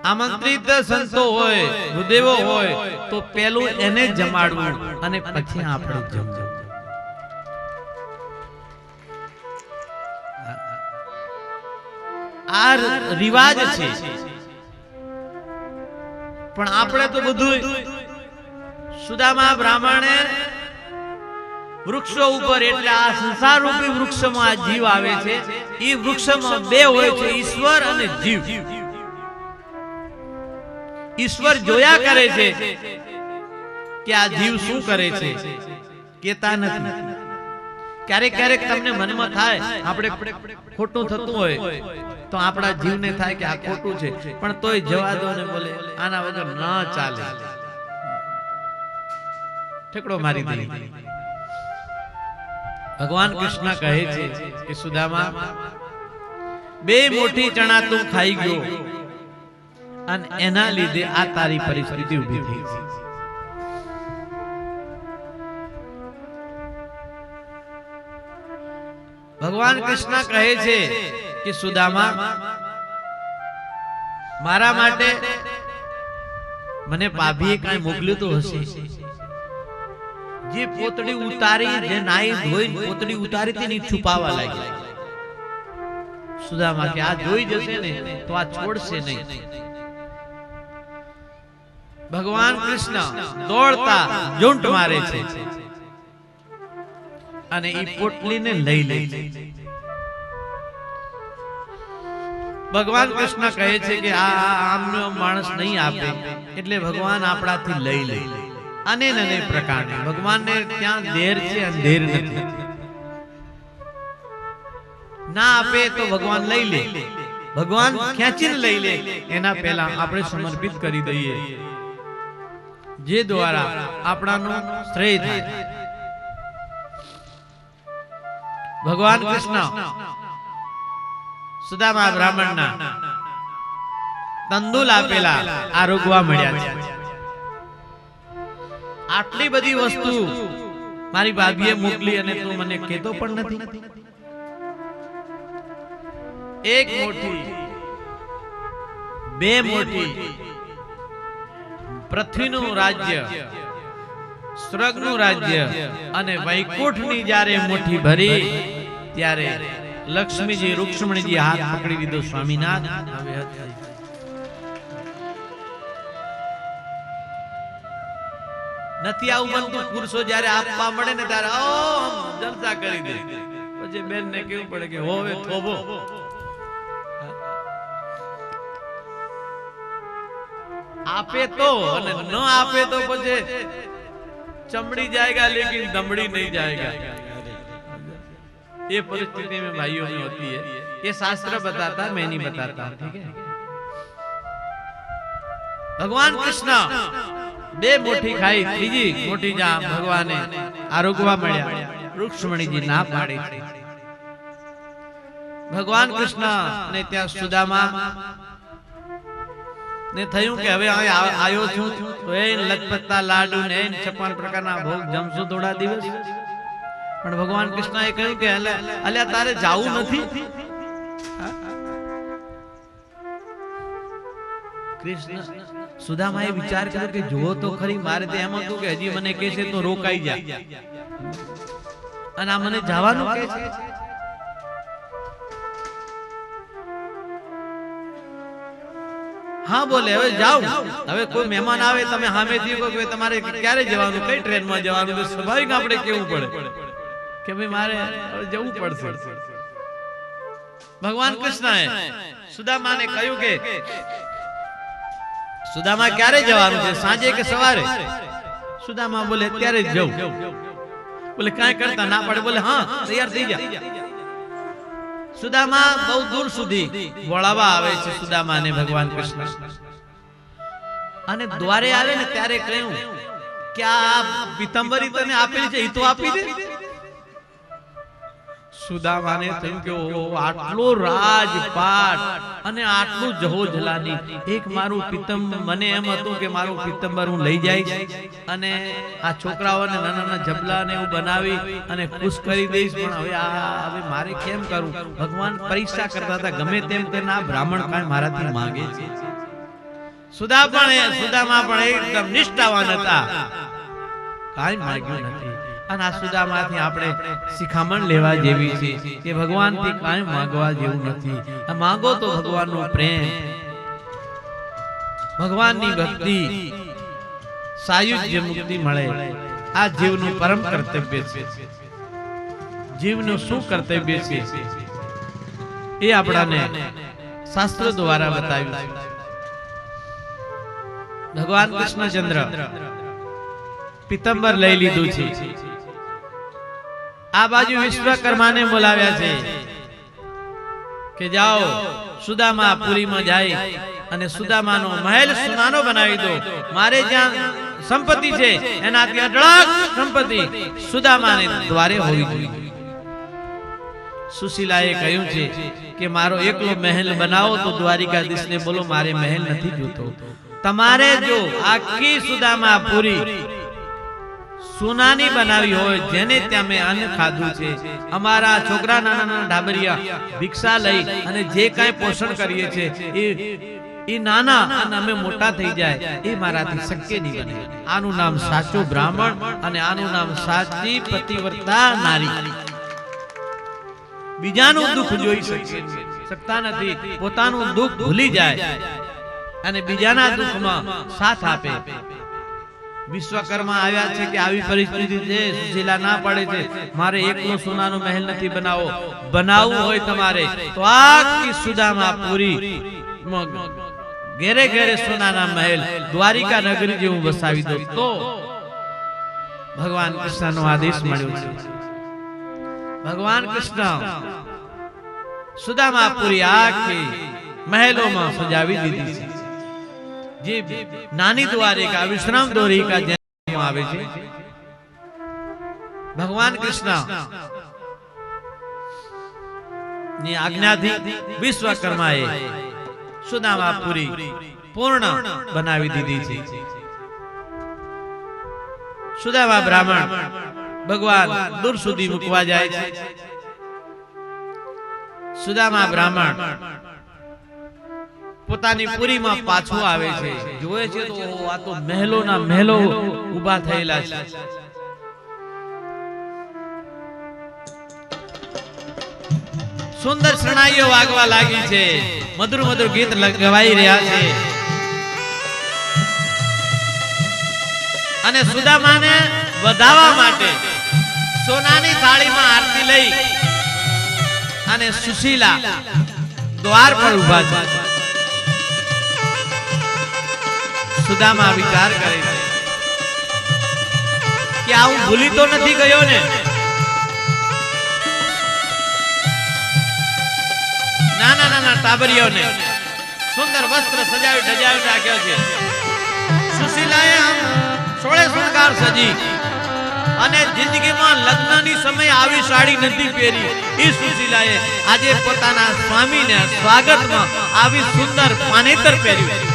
આમંત્રિત સંતો હોય, ભૂદેવો હોય તો પેલું એને જમાડવું અને પછી આપણે જમવું. આ રિવાજ છે. પણ આપણે તો બધું સુદામા બ્રાહ્મણે વૃક્ષો ઉપર, એટલે આ સંસાર રૂપી વૃક્ષમાં આ જીવ આવે છે. એ વૃક્ષમાં બે હોય છે, ઈશ્વર અને જીવ. ઈશ્વર જોયા કરે છે કે આ જીવ શું કરે છે, કેતા નથી. ક્યારેક તમને મનમાં થાય આપણે ખોટું થતું હોય તો આપણા જીવને થાય કે આ ખોટું છે, પણ તોય જવા દો ને બોલે આના વગર ન ચાલે, ઠેકડો મારી દે. ભગવાન કૃષ્ણ કહે છે કે સુદામા, બે મોટી ચણા તું ખાઈ ગયો અને એના લીધે આ તારી પરિસ્થિતિ ઊભી થઈ છે. ભગવાન કૃષ્ણ કહે છે કે સુદામા, મારા માટે મને ભાભીએ કાંઈ મોકલ્યું તો હશે. જે પોતડી ઉતારી, જે નાઈ ધોઈ પોતડી ઉતારી તેની છુપાવા લાગી. સુદામા કે આ જોઈ જશે ને તો આ છોડશે નહીં. ભગવાન કૃષ્ણ દોડતા ઝૂંટ મારે છે અને ઈ પોટલીને લઈ લે છે. ભગવાન કૃષ્ણ કહે છે કે આ આમનો માણસ નહીં આપે, એટલે ભગવાન આપણાથી લઈ લે. અનેક પ્રકારે ભગવાનને ત્યાં દેર છે, અંધેર નથી. ના આપે તો ભગવાન લઈ લે, ભગવાન ખેંચીને લઈ લે એના પહેલા આપણે સમર્પિત કરી દઈએ, જે દ્વારા આપણાનો શ્રેય થાય. ભગવાન કૃષ્ણ સુદામા બ્રાહ્મણના તંદુલ આપેલા આરોગવા મળ્યા છે. આટલી બધી વસ્તુ મારી ભાભીએ મોકલી અને તું મને કહેતો પણ નથી. એક મોટી, બે મોટી, પૃથ્વીનું રાજ્ય, સ્વર્ગનું રાજ્ય અને વૈકુંઠની જ્યારે મુઠ્ઠી ભરી ત્યારે લક્ષ્મીજી રૂક્ષ્મણીજી હાથ પકડી લીધો. સ્વામીનાથ, હવે નથી આવું બનતું. પુરુષો જ્યારે આપવા મળે ને ત્યારે જલસા કરી દે, પછી બેન ને કેવું પડે કે હોવે થોભો. આપે તો અને ન આપે તો પછી चमड़ी जाएगा लेकिन दमड़ी नहीं जाएगा. ये परिस्थिति में भाइयों में होती है. ये शास्त्र बताता है, मैं नहीं बताता. ठीक है. भगवान कृष्ण બે મોટી ખાઈ, ત્રીજી મોટી જા ભગવાને આરોગવા મળ્યા. રૂક્ષ્મણીજી ના પાડી. ભગવાન કૃષ્ણ ને ત્યાં સુદામા ને થયું કે હવે આવ્યો છું તો એ લખપતના લાડુ ને 56 પ્રકારના ભોગ જમશું થોડા દિવસ. પણ ભગવાન કૃષ્ણએ કહ્યું કે અલ્યા તારે જાવું નથી. કૃષ્ણ સુદામાએ વિચાર કર્યો કે જુઓ તો ખરી, મારે તો એમ હતું કે હજી મને કહેશે તો રોકાઈ જાય અને આ મને જવાનું કહે છે. હા બોલે હવે જાવ. હવે કોઈ મહેમાન આવે, તમે સામેથી કહો કે તમારે ક્યારે જવાનું, કઈ ટ્રેનમાં જવાનું, તો સ્વાભાવિક આપણે કેવું પડે કે ભાઈ મારે જવું પડશે. ભગવાન કૃષ્ણએ સુદામાને કહ્યું કે સુદામા ક્યારે જવાનું છે, સાંજે કે સવારે? સુદામા બોલે અત્યારે જ જવું. બોલે કાંઈ કરતા ના પડે? બોલે હા તૈયાર થઈ જા. સુદામા બહુ દૂર સુધી વળાવા આવે છે સુદામાને ભગવાન કૃષ્ણ. અને દ્વારે આવે ને ત્યારે કહ્યું કે આ પીતાંબરી તને આપેલી છે, એ તો આપી દે. સુદામાને થયું કે આટલો રાજપાટ અને આટલું જહોજલાની, એક મારું પીતંબર, મને એમ હતું કે મારું પીતંબર હું લઈ જઈશ અને આ છોકરાઓને નાના નાના જબલા ને એવું બનાવી અને ખુશ કરી દઈશ. પણ હવે મારે કેમ કરવું? ભગવાન પરીક્ષા કરતા હતા, ગમે તેમ કરીને આ બ્રાહ્મણ કાંઈ મારાથી માંગે છે. સુદામા પણ એકદમ નિષ્ઠાવાન હતા, કાંઈ માંગ્યું નથી. અને આ સુદામાથી આપણે શિખામણ લેવા જેવી છે કે ભગવાનથી કાંઈ માંગવા જેવું નથી. આ માંગો તો ભગવાનનો પ્રેમ, ભગવાનની ભક્તિ, સાયુજ્ય મુક્તિ મળે. આ જીવનું પરમ કર્તવ્ય છે. જીવનું શું કર્તવ્ય છે એ આપણાને શાસ્ત્ર દ્વારા બતાવ્યું. ભગવાન કૃષ્ણચંદ્ર પીતંબર લઈ લીધું છે. આ બાજુ વિશ્વકર્માને બોલાવ્યા છે કે જાઓ સુદામા પુરીમાં જાય અને સુદામાનો મહેલ સોનાનો બનાવી દો. મારે જ્યાં સંપત્તિ છે એનાથી અઢળક સંપત્તિ સુદામાને દ્વારે હોવી જોઈએ. સુશીલાએ કહ્યું છે કે મારો એકલો મહેલ બનાવો તો દ્વારિકાધીશને બોલો મારે મહેલ નથી જોતો. તમારે જો આખી સુદામા પુરી સોનાની બનાવી હોય, જેને ત્યાં મેં અન્ન ખાધું છે, અમારા છોકરા નાના નાના ઢાબરિયા ભિક્ષા લઈ અને જે કાંઈ પોષણ કરીએ છીએ એ નાના અને અમે મોટા થઈ જાય એ મારાથી શક્ય નહીં બને. આનું નામ સાચો બ્રાહ્મણ અને આનું નામ સાચી પતિવ્રતા નારી. બીજાનું દુઃખ જોઈ શકતા નથી, પોતાનું દુઃખ ભૂલી જાય અને બીજાના દુઃખમાં સાથ આપે. વિશ્વકર્મા આવ્યા છે કે આવી પરિસ્થિતિ છે, સુશીલા ના પડે છે, મારે એકલો સોનાનો મહેલ નથી બનાવો. બનાવવું હોય તમારે તો આખી સુદામા પુરી ઘેરે ઘેરે સોનાના મહેલ દ્વારિકા નગરી જેવું વસાવી દો. તો ભગવાન કૃષ્ણનો આદેશ મળ્યો છે. ભગવાન કૃષ્ણ સુદામા પુરી આખી મહેલોમાં સજાવી દીધી છે. જે નાની દ્વારિકા વિશ્રામ દ્વારિકા જેમાં આવે છે, ભગવાન કૃષ્ણ ની આજ્ઞાથી વિશ્વકર્માએ સુદામા પુરી પૂર્ણ બનાવી દીધી છે. સુદામા બ્રાહ્મણ ભગવાન દૂર સુધી મૂકવા જાય છે. સુદામા બ્રાહ્મણ પોતાની પુરીમાં પાછો આવે છે. જોવે છે તો આ તો મહેલોના મહેલો ઊભા થયેલા છે. સુંદર શરણાઈઓ વાગવા લાગી છે, મધુર મધુર ગીત ગવાઈ રહ્યા છે અને સુદામાને વધાવવા માટે સોનાની થાળીમાં આરતી લઈ અને સુશીલા દ્વાર પર ઊભા છે. સુદામા વિચાર કરે છે કે આ હું ભૂલી તો નથી ગયો ને. નાના નાના ટાબરીઓને સુંદર વસ્ત્ર સજાવી ધજાવી રાખ્યો છે. સુશીલાએ આમ સોળે શણગાર સજી અને જિંદગીમાં લગ્નની સમય આવી સાડી નથી પહેરી. એ સુશીલાએ આજે પોતાના સ્વામીને સ્વાગતમાં આવી સુંદર પાનેતર પહેર્યું.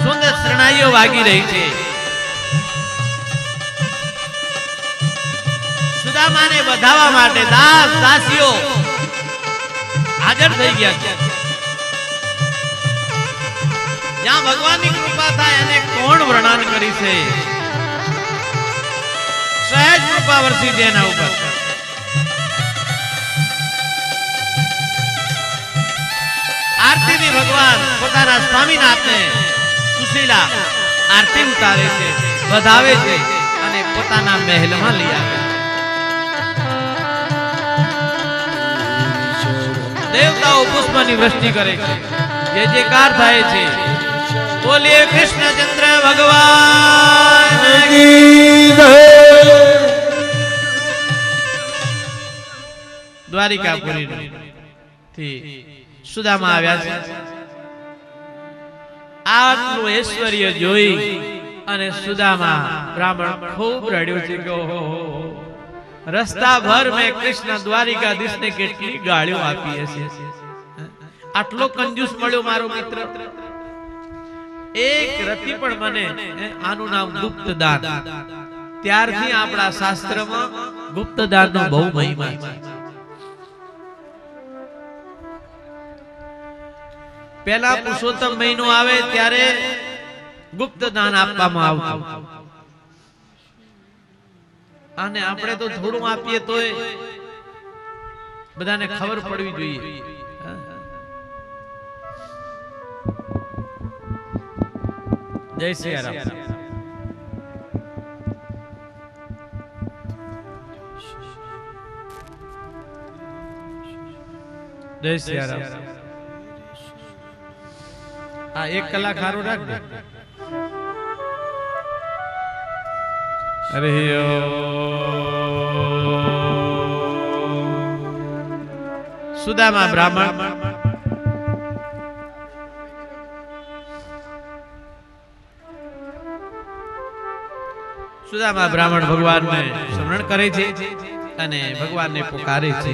સુંદર શરણાઈઓ વાગી રહી છે. સુદામાને વધાવવા માટે દાસ દાસીઓ હાજર થઈ ગયા છે. જ્યાં ભગવાનની કૃપા થાય અને કોણ વર્ણન કરી છે. સહેજ કૃપા વરસી છે એના ઉપર. આરતીથી ભગવાન પોતાના સ્વામીનાથને સુશીલા આરતી ઉતારે છે, વધાવે છે અને પોતાના મહેલમાં લઈ આવે. દેવતાઓ પુષ્પની વૃષ્ટિ કરે છે, જે જયકાર થાય છે. બોલીએ કૃષ્ણચંદ્ર ભગવાન કી જય. દ્વારિકાપુરી થી સુદામા આવ્યા છે. આટલું ઐશ્વર્ય જોઈ અને સુદામા બ્રાહ્મણ ખૂબ રડ્યો છે કે ઓહો, રસ્તા ભર મેં કૃષ્ણ દ્વારિકાધીશને કેટલી ગાળીઓ આપી હશે. આટલો કંજૂસ મળ્યો મારો મિત્ર. એક રતિ પણ મને, આનું નામ ગુપ્તદાન. ત્યારથી આપણા શાસ્ત્રમાં ગુપ્તદાનનો બહુ મહિમા છે. પહેલા પુરુષોત્તમ મહિનો આવે ત્યારે ગુપ્તદાન આપવામાં આવતું અને આપણે તો થોડું આપીએ તોય બધાને ખબર પડવી જોઈએ. જય શ્રી રામ. જય શ્રી રામ. હા, 1 કલાક હારું રાખ દે. हरि ओम। सुदामा ब्राह्मण सुदामा ब्राह्मण भगवान ने स्मरण करे छे अने भगवान ने पुकारे छे।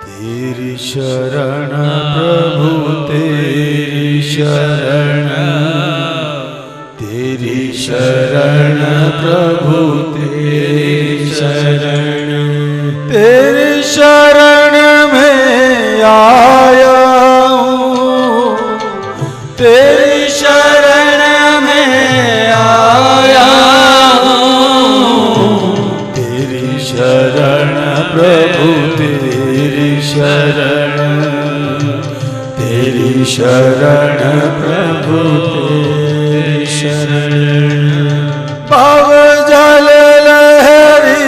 तेरी शरण प्रभु तेरी शरण, तेरी शरण प्रभु तेरी शरण, तेरी शरण में आया हूँ, तेरी शरण में आया हूँ, तेरी शरण प्रभु तेरी शरण, तेरी शरण प्रभु तेरी शरण। भव जल लहरी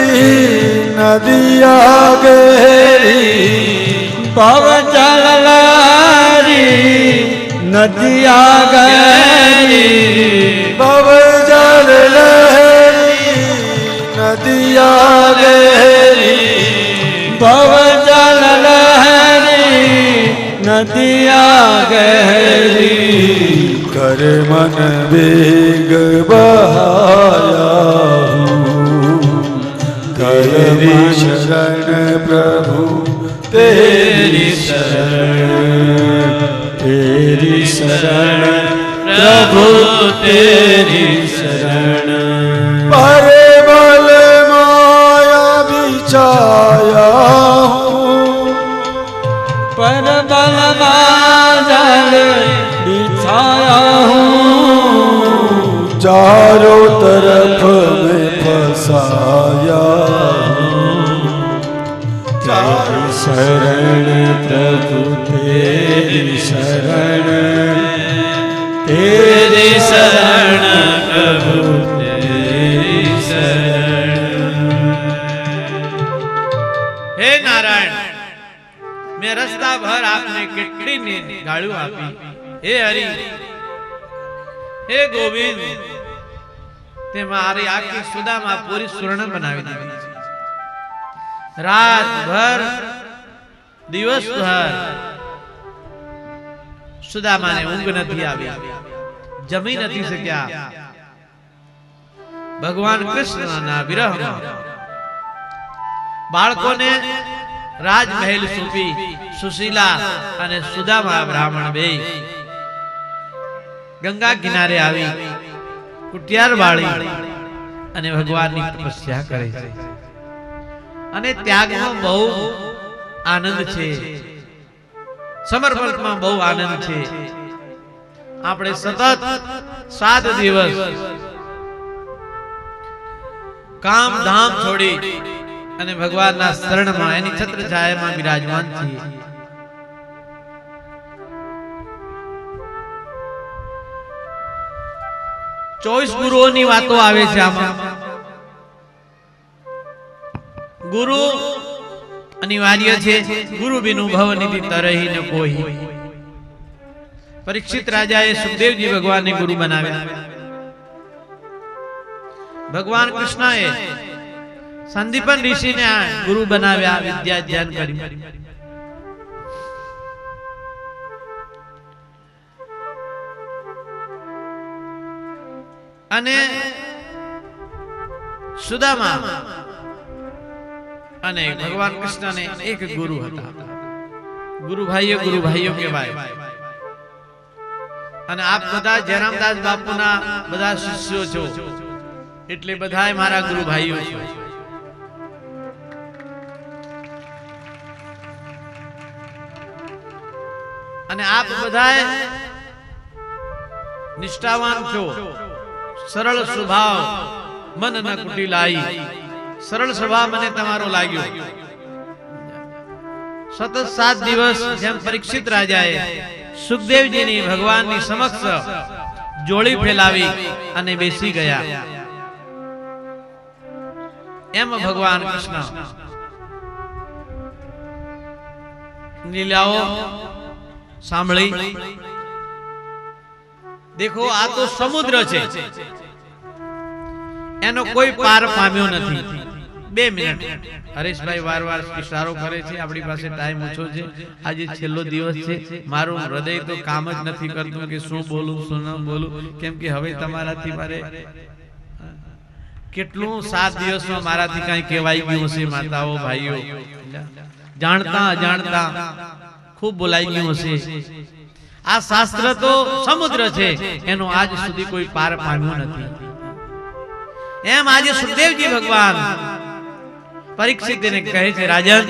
नदिया गहरी, भव जल लहरी नदिया गहरी, भव जल लहरी नदिया गहरी, भव जल लहरी नदिया गहरी, कर मन वेग बहाया हूँ, तेरी शरण प्रभु तेरी शरण, तेरी शरण प्रभु तेरी शरण। पर बल माया बिछाया हूँ, पर बल माया बिछाया हूँ, चारों तरफ में फसाया हूँ, तेरी शरण प्रभु तेरी शरण, तेरी शरण प्रभु तेरी शरण। हे नारायण, मैं रस्ता भर आपने કેટલી ને ગાળું આપી। हे हरि, हे गोविंद, ते मारी आखी सुदामा पूरी स्वर्ण बनावी दीधी। रात भर दिवस भर सुदामा ने ऊंघ नहीं आई, जमी नहीं सक्या। भगवान कृष्ण ना विरह में बाळको ने राजमहल सूपी सुशीला अने सुदामा ब्राह्मण बे गंगा किनारे आवी कुटियार बाळी अने भगवान नी तपस्या करे छे। अने त्याग में बहु आनंद छे, समर्पण में बहु आनंद छे। आपणे सतत 7 दिवस काम धाम छोड़ी अने भगवान ना शरण में एनी छत्र छाया में विराजमान छे। चौबीस गुरुओं नी वातो आवे छे। आमां गुरु अनिवार्य छे, गुरु बिनु भव निधि तरही न कोई। परीक्षित राजाए सुखदेव जी भगवान ने गुरु बनाव्या। भगवान कृष्णए संदीपन ऋषि ने गुरु बनाव्या, विद्या ज्ञान कर्યું। अने सुदामा अने भगवान कृष्ण ने एक गुरु हता। गुरु भाईओ कहेवाय। अने आप बधा जयरामदास बापूना बधा शिष्यो छो, एटले बधाय मारा गुरु भाईओ छो। अने आप बधाय निष्ठावान छो। सरल स्वभाव मन न कुटिलाई, सरल स्वभाव मने तमारो लाग्यो। सतत 7 दिवस जेम परीक्षित राजाए सुखदेव जी नी भगवान नी समक्ष जोड़ी फैलावी अने बेसी गया। एम भगवान कृष्ण लीलाओ सांभळी। देखो आ तो समुद्र छे, એનો કોઈ પાર પામ્યો નથી. 2 મિનિટ હરેશભાઈ વારવાર ઇશારો કરે છે, આપણી પાસે ટાઈમ ઓછો છે, આજે છેલ્લો દિવસ છે, મારું હૃદય તો કામ જ નથી કરતું કે શું બોલું શું ન બોલું, કેમ કે હવે તમારાથી મારે કેટલું 7 દિવસમાં મારાથી કઈ કહેવાઈ ગયું હશે. માતાઓ ભાઈઓ, જાણતા અજાણતા ખૂબ બોલાઈ ગયું હશે. આ શાસ્ત્ર તો સમુદ્ર છે, એનો આજ સુધી કોઈ પાર પામ્યો નથી. એમ આજે સુખદેવજી ભગવાન પરીક્ષિતને કહે છે, રાજન,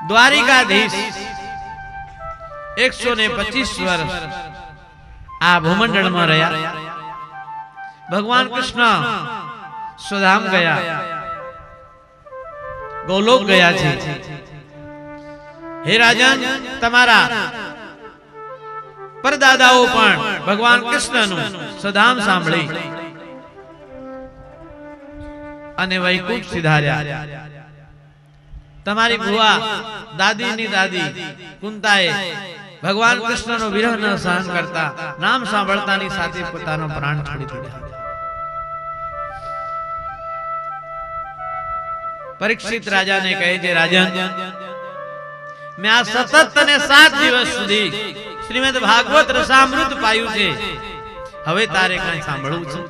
દ્વારિકાધીશ 125 વર્ષ આ ભૂમંડળમાં રહ્યા. ભગવાન કૃષ્ણ સ્વધામ ગયા, ગોલોક ગયા છે. હે રાજન, તમારા પરદાદાઓ પણ ભગવાન કૃષ્ણનું સ્વધામ સાંભળી અને વૈકુંઠ સિધાર્યા. તમારી ભુવા દાદીની દાદી કુંતાએ ભગવાન કૃષ્ણનો વિરહ ન સહન કરતા નામ સાંભળતાની સાથે પોતાનો પ્રાણ છોડી દીધા. પરીક્ષિત રાજાને કહે છે, રાજન, મેં આ સતત અને 7 દિવસ સુધી શ્રીમદ ભાગવત રસામૃત પાયું છે, હવે તારે કઈ સાંભળવું છે?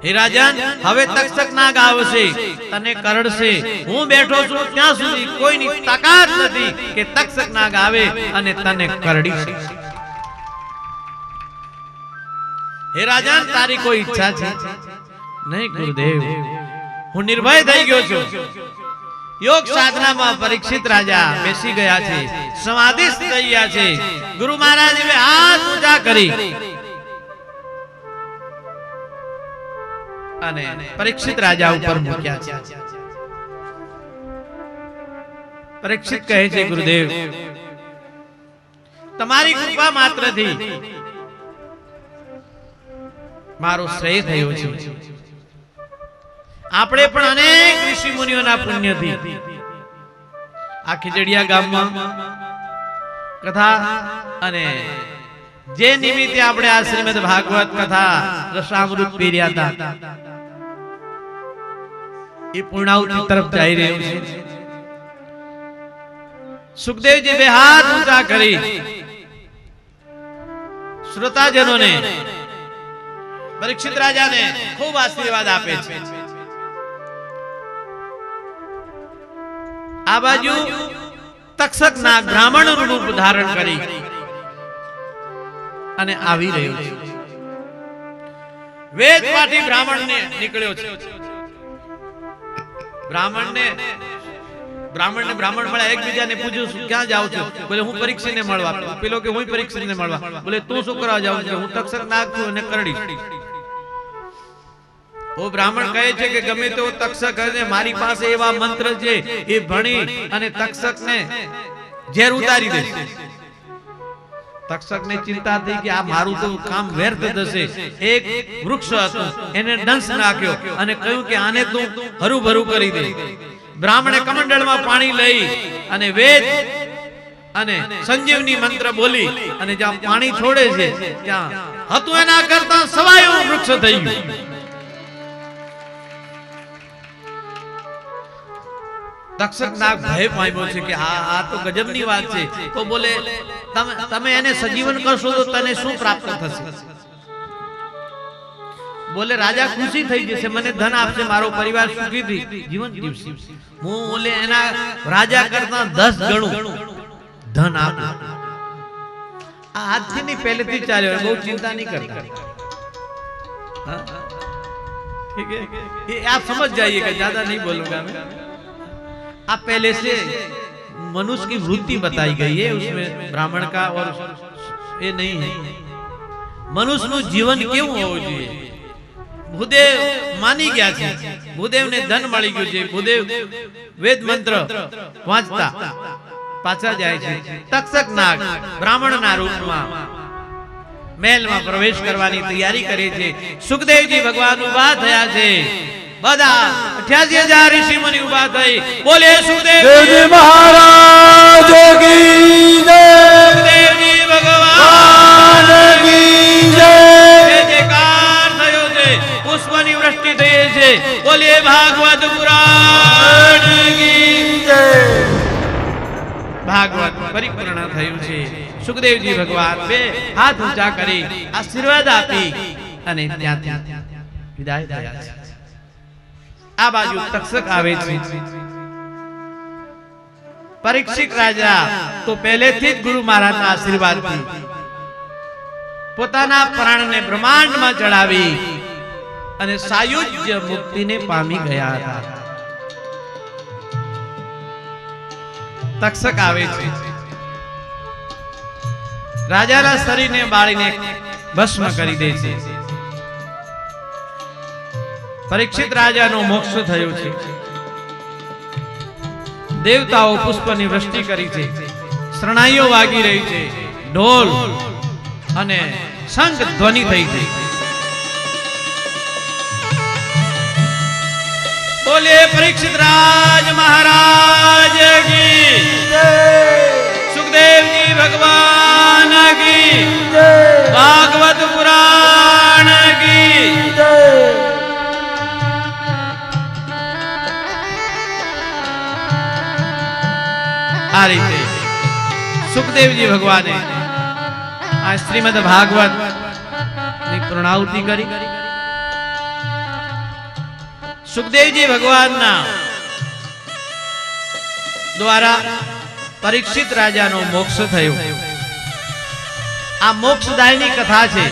હે રાજન, હવે તક્ષક નાગ આવશે, તને કરડશે. હું બેઠો છું ત્યાં સુધી કોઈની તાકાત નથી કે તક્ષક નાગ આવે અને તને કરડી શકે. હે રાજન, તારી કોઈ ઈચ્છા છે? નહીં ગુરુદેવ, હું નિર્ભય થઈ ગયો છું. યોગ સાધનામાં પરીક્ષિત રાજા બેસી ગયા છે, સમાધિસ્થ થઈ ગયા છે. ગુરુ મહારાજે હાથ ઊંચા કરી અને પરીક્ષિત રાજા ઉપર મૂક્યા છે. પરીક્ષિત કહે છે, ગુરુદેવ, તમારી કૃપા માત્રથી મારો શ્રેય થયો છે. આપણે પણ અનેક ઋષિ મુનિઓના પુણ્યથી આ ખીજડીયા ગામમાં કથા અને જે નિમિત્તે આપણે આ શ્રીમદ ભાગવત કથા રસામૃત પીર્યા હતા એ પૂર્ણાહુતિ તરફ જઈ રહ્યું છે. સુખદેવજી બે હાથ ઊંચા કરી શ્રોતાજનોને, પરીક્ષિત રાજાને ખૂબ આશીર્વાદ આપે છે. આ બાજુ તક્ષક નાગ બ્રાહ્મણનું રૂપ ધારણ કરી અને આવી રહ્યો છે. વેદમાંથી બ્રાહ્મણને નીકળ્યો છે. બ્રાહ્મણ મળ્યા, એકબીજાને પૂછ્યું, ક્યાં જાવ છો? બોલે, હું પરીક્ષિતને મળવા. પેલો કે હું પરીક્ષિતને મળવા. બોલે, તું શું કરવા જાવ છો? હું તક્ષક નાગ છું અને કરડી. ઓ બ્રાહ્મણ કહે છે કે ગમે તેવો તક્ષક હશે, મારી પાસે એવા મંત્ર છે, એ ભણી અને તક્ષકને ઝેર ઉતારી દે. તક્ષકને ચિંતા થઈ કે આ મારું તો કામ વ્યર્થ થશે. એક વૃક્ષ હતું, એને દંશ નાખ્યો અને કહ્યું કે આને તું હરુભરું કરી દે. બ્રાહ્મણે કમંડળમાં પાણી લઈ અને વેદ અને સંજીવની મંત્ર બોલી અને જ્યાં પાણી છોડે છે ત્યાં હતું એના કરતા સવાયું વૃક્ષ થઈ ગયું. તક્ષક નાગ ભય પામ્યો છે કે આ તો ગજબની વાત છે. તો બોલે, તમે એને સજીવન કરશો તો તને શું પ્રાપ્ત થશે? બોલે, રાજા ખુશી થઈ જશે, મને ધન આપશે, મારો પરિવાર સુખી જીવન જીવશે. હું બોલે એના રાજા કરતા 10 ગણું ધન આપું. આ આજથી નહીં, પહેલેથી ચાલ્યો, બહુ ચિંતા નહીં કરતા. ठीक है, ये आप समझ जाइएगा, ज्यादा नहीं बोलूंगा मैं. आप पहले से मनुष्य की वृत्ति बताई गई है, उसमें ब्राह्मण का और ये नहीं है. मनुष्य નું જીવન કેવું હોવું જોઈએ? ભૂદેવ માની ગયા છે, ભૂદેવને ધન મળી ગયું છે. ભૂદેવ વેદ મંત્ર વાંચતા પાછા જાય છે. તક્ષક નાગ બ્રાહ્મણના રૂપમાં મહેલમાં પ્રવેશ કરવાની તૈયારી કરે છે. સુખદેવજી ભગવાન ઉભા થયા છે. બધા 88,000 ઋષિ મુનિ ઉભા થઈ બોલે, સુખદેવજી મહારાજ કી જય, સુખદેવજી ભગવાન કી જય. જયકાર થયો છે. પુષ્પની ભાગવત પરિપૂર્ણ થયું છે. સુખદેવજી ભગવાન બે હાથ ઊંચા કરી આશીર્વાદ આપી અને ત્યાંથી વિદાય થયા છે. આ બાજુ તક્ષક આવે છે. પરીક્ષિત રાજા તો પહેલેથી જ ગુરુ મહારાજના આશીર્વાદથી પોતાના પ્રાણને બ્રહ્માંડમાં ચડાવી અને સાયુજ્ય મુક્તિને પામી ગયા હતા. તક્ષક આવે છે. રાજાના શરીરને બાળીને ભસ્મ કરી દે છે. પરીક્ષિત રાજાનો મોક્ષ થયો છે. દેવતાઓ પુષ્પની વૃષ્ટિ કરી છે. શરણાઈઓ વાગી રહી છે. ઢોલ અને શંખ ધ્વનિ થઈ છે. બોલે પરીક્ષિત રાજ મહારાજ કી જય, સુખદેવજી ભગવાન કી જય, ભાગવત પુરાણ કી જય. આ રીતે સુખદેવજી ભગવાને આ શ્રીમદ ભાગવત ની પૂર્ણાહુતિ કરી. સુખદેવજી ભગવાનના દ્વારા પરીક્ષિત રાજાનો મોક્ષ થયો. આ મોક્ષદાયની કથા છે.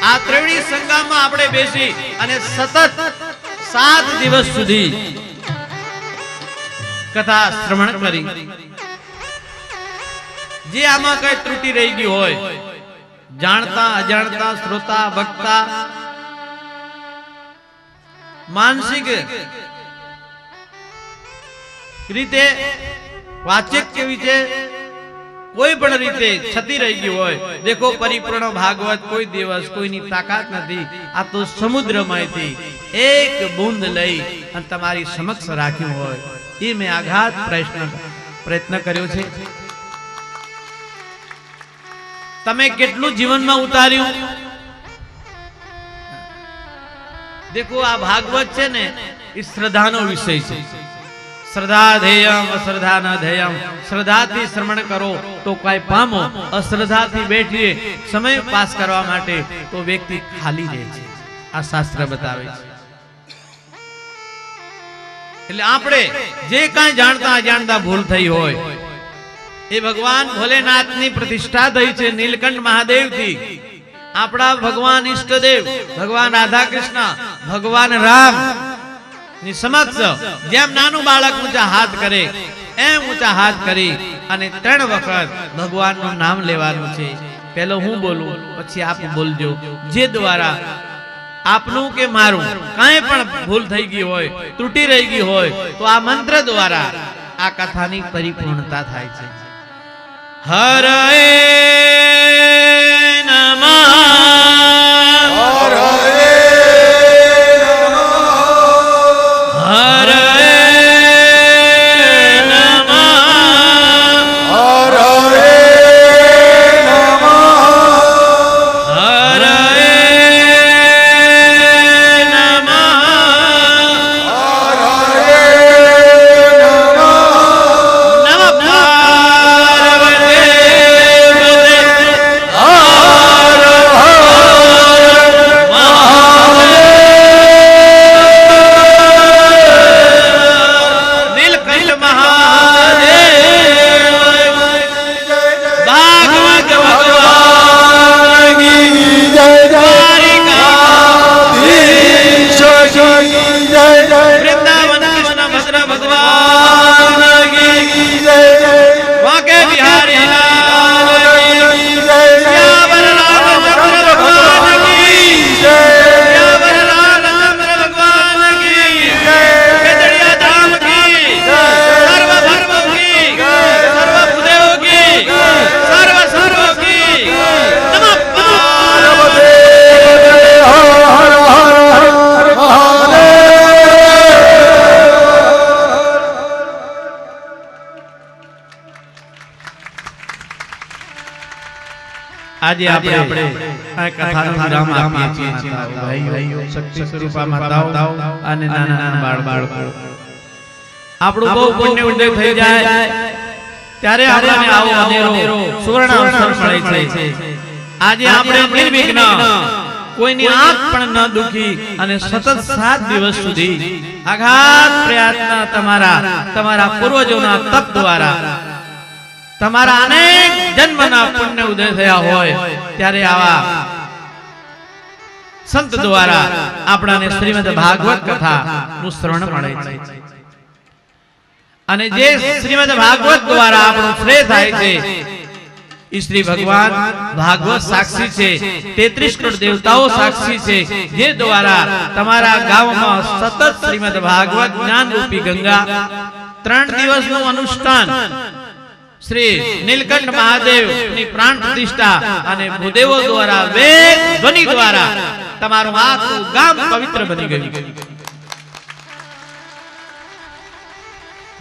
આ ત્રિવેણી સંગમમાં આપણે બેસી અને સતત 7 દિવસ સુધી કથા શ્રવણ કરી. જે આમાં કઈ ત્રુટિ રહી ગઈ હોય, જાણતા અજાણતા, શ્રોતા વક્તા, માનસિક રીતે વાચક કેવી છે, કોઈ પણ રીતે છતી રહી ગઈ હોય, દેખો પરિપૂર્ણ ભાગવત કોઈ દિવસ કોઈની તાકાત નથી. આ તો સમુદ્રમાંથી એક બૂંદ લઈ અને તમારી સમક્ષ રાખ્યું હોય એ મેં આઘાત પ્રયત્ન કર્યો છે. તમે કેટલું જીવનમાં ઉતાર્યું. દેખો આ ભાગવત છે ને એ શ્રદ્ધાનો વિષય છે. શ્રદ્ધા ધેયમ અશ્રદ્ધા ન ધેયમ. શ્રદ્ધાથી શ્રવણ કરો તો કઈ પામો, અશ્રદ્ધાથી બેઠીએ સમય પાસ કરવા માટે તો વ્યક્તિ ખાલી રહે છે. આ શાસ્ત્ર બતાવે છે. એટલે આપણે જે કાંઈ જાણતા અજાણતા ભૂલ થઈ હોય એ ભગવાન ભોલેનાથની પ્રતિષ્ઠા થઈ છે નીલકંઠ મહાદેવથી. આપણા ભગવાન ઈષ્ટદેવ ભગવાન રાધા કૃષ્ણ, ભગવાન રામ ની સમક્ષ જેમ નાનું બાળક ઊંચા હાથ કરે એમ ઊંચા હાથ કરી અને 3 વખત ભગવાનનું નામ લેવાનું છે. પહેલો હું બોલું, પછી આપ બોલજો. જે દ્વારા આપનું કે મારું કાંઈ પણ ભૂલ થઈ ગઈ હોય, ત્રુટિ રહી ગઈ હોય તો આ મંત્ર દ્વારા આ કથાની પરિપૂર્ણતા થાય છે. હરે નમઃ, હરે આજે આપણે આ કથાનો વિરામ આપીએ છીએ. ભાઈઓ, શક્તિ સ્વરૂપા માતાઓ અને નાના નાના બાળકો, આપણું બહુ પુણ્ય ઉદય થઈ જાય ત્યારે આપણને આવો અનેરો સુવર્ણ અવસર મળે છે. આજે આપણે નિર્વિઘ્ન, કોઈની આંખ પણ ન દુખી અને સતત 7 દિવસ સુધી આઘાત પ્રયત્ન તમારા પૂર્વજોના તપ દ્વારા તમારા અનેક જન્મના પુણ્ય ઉદય થયા હોય ત્યારે આવા સંત દ્વારા આપણને શ્રીમદ ભાગવત કથા નું શ્રવણ મળે છે. અને જે શ્રીમદ ભાગવત દ્વારા આપણું શ્રેય થાય છે, શ્રી ભગવાન ભાગવત સાક્ષી છે, 33 કરોડ દેવતાઓ સાક્ષી છે, જે દ્વારા તમારા ગામમાં સતત શ્રીમદ ભાગવત જ્ઞાન રૂપી ગંગા 3 દિવસનું અનુષ્ઠાન, શ્રી નીલકંઠ મહાદેવ ની પ્રાણ પ્રતિષ્ઠા અને ભૂદેવો દ્વારા વેદ ધ્વનિ દ્વારા તમારું આખું ગામ પવિત્ર બની ગયું.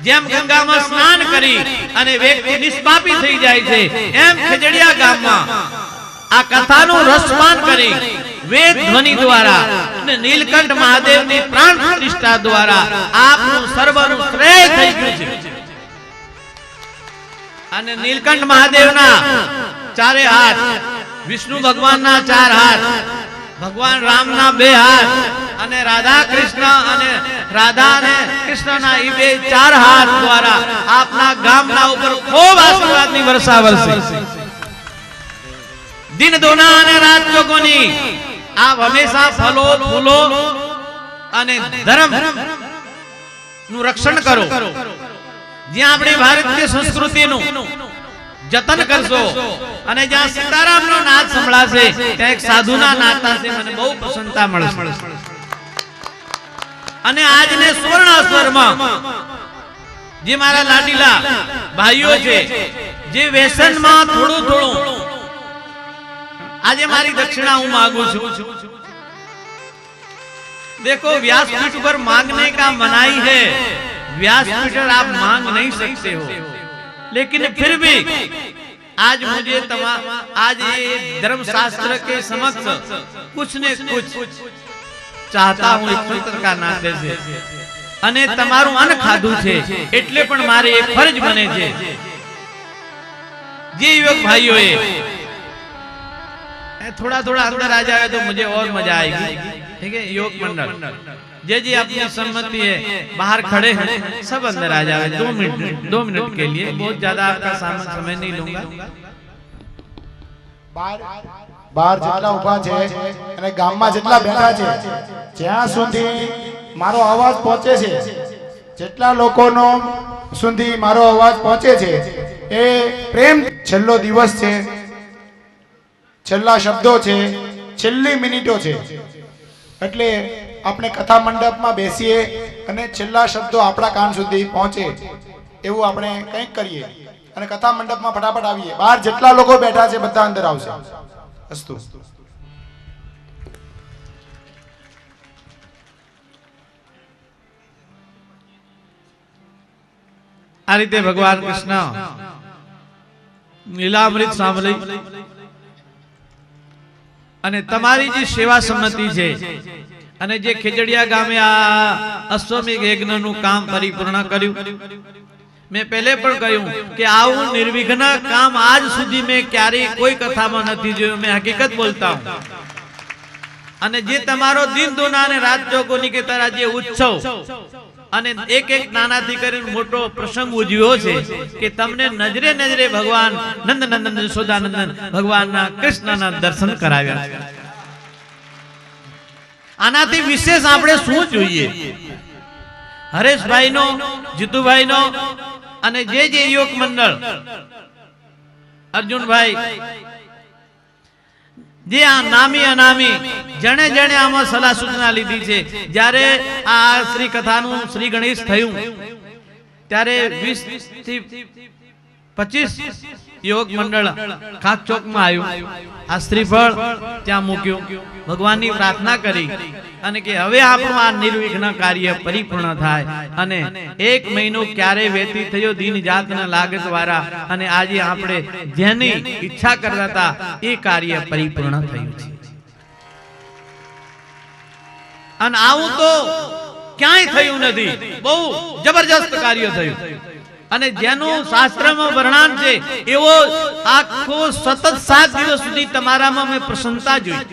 જેમ ગંગામાં સ્નાન કરી અને વ્યક્તિ નિષ્પાપી થઈ જાય છે, એમ ખેજડિયા ગામમાં આ કથાનું રસપાન કરી વેદ ધ્વનિ દ્વારા અને નીલકંઠ મહાદેવની પ્રાણ પ્રતિષ્ઠા દ્વારા આપનું સર્વનું શ્રેય થઈ ગયું છે. અને નીલકંઠ મહાદેવના 4 હાથ, વિષ્ણુ ભગવાનના 4 હાથ, ભગવાન રામના 2 હાથ અને રાધા અને કૃષ્ણના એ 4 હાથ દ્વારા આપના ગામના ઉપર ખૂબ આશીર્વાદની વર્ષા વરસે. દિન દોના અને રાત જોગોની આપ હંમેશા ફલો ફૂલો અને ધર્મ નું રક્ષણ કરો. જ્યાં આપણી ભારતીય સંસ્કૃતિનું જતન કરશો અને જ્યાં સીતારામનો નાદ સંભળાશે ત્યાં એક સાધુના નાદથી મને બહુ પ્રસન્નતા મળશે. અને આજને સુવર્ણ અવસરમાં જે મારા લાડીલા ભાઈઓ છે, જે વ્યસનમાં થોડું આજે મારી દક્ષિણા હું માંગુ છું. देखो व्यासपीठ पर मांगने का मनाही है, व्यासपीठ पर आप मांग नहीं सकते हो, लेकिन फिर भी आज मुझे आज ये धर्म शास्त्र के समक्ष कुछ ने कुछ चाहता हूं एक पुत्र का नाते से. અને તમારું અન્ન ખાધું છે એટલે પણ મારે એક ફરજ બને છે. જે યુવક ભાઈઓએ थोड़ा अंदर आ जाए तो मुझे और मजा आएगी. ठीक है, योग मंडल जी अपनी सम्मति है, बाहर खड़े हैं, सब अंदर आ जाए 2 मिनट के लिए. बहुत ज्यादा आपका समय नहीं लूंगा. बाहर જેટલા ઊભા છે અને ગામમાં જેટલા બેઠા છે, જ્યાં સુધી મારો અવાજ પહોંચે છે, જેટલા લોકોનો સુધી મારો અવાજ પહોંચે છે, એ પ્રેમ છેલ્લો દિવસ છે, છેલ્લા શબ્દો છે, છેલ્લી મિનિટો છે. એટલે આપણે કથા મંડપમાં બેસીએ અને છેલ્લા શબ્દો આપણા કાન સુધી પહોંચે એવું આપણે કંઈક કરીએ અને કથા મંડપમાં ફટાફટ આવીએ. બહાર જેટલા લોકો બેઠા છે બધા અંદર આવશે. અસ્તુ. આ રીતે ભગવાન કૃષ્ણ લીલામૃત સાંભળી અને તમારી જે સેવા સંમતિ છે અને જે ખેજડિયા ગામે આ અશ્વમેઘ યજ્ઞનું કામ પરિપૂર્ણ કર્યું. મેં પહેલે પણ કહ્યું કે આવું નિર્વિઘ્ન કામ આજ સુધી મેં ક્યારેય કોઈ કથામાં નથી જોયું. મેં હકીકત બોલતા હું. અને જે તમારો દિન દુના અને રાત જોગોની કે તારા જે ઉત્સવ અને એક નાનાથી કરીને મોટો પ્રસંગ ઉજવ્યો છે કે તમને નજરે નજરે ભગવાન નંદનંદન યશોદાનંદન ભગવાનના કૃષ્ણના દર્શન કરાવ્યા છે. આનાથી વિશેષ આપણે શું જોઈએ? હરેશભાઈનો, જીતુભાઈનો અને જે યુવક મંડળ અર્જુનભાઈ, જે આ નામી અનામી જણે જણે આમાં સલાહ સૂચના લીધી છે. જ્યારે આ શ્રી કથાનું શ્રી ગણેશ થયું ત્યારે 20 થી 25 યોગ મંડળ ખાક ચોકમાં આવ્યું. આ શ્રીફળ ત્યાં મૂક્યું, ભગવાનની પ્રાર્થના કરી અને કે હવે આપણું આ નિર્વિઘ્ન કાર્ય પરિપૂર્ણ થાય. અને 1 મહિનો ક્યારે વ્યતીત થયો દિન જાતના લાગત વાળા, અને આજે આપણે જેની ઈચ્છા કરતા હતા એ કાર્ય પરિપૂર્ણ થયું છે. અને આવું તો ક્યાંય થયું નથી. બહુ જબરજસ્ત કાર્ય થયું. અને જેનું શાસ્ત્રમાં વર્ણન છે એવો આખો સતત 7 દિવસ સુધી તમારામાં મેં પ્રસન્નતા જોઈ.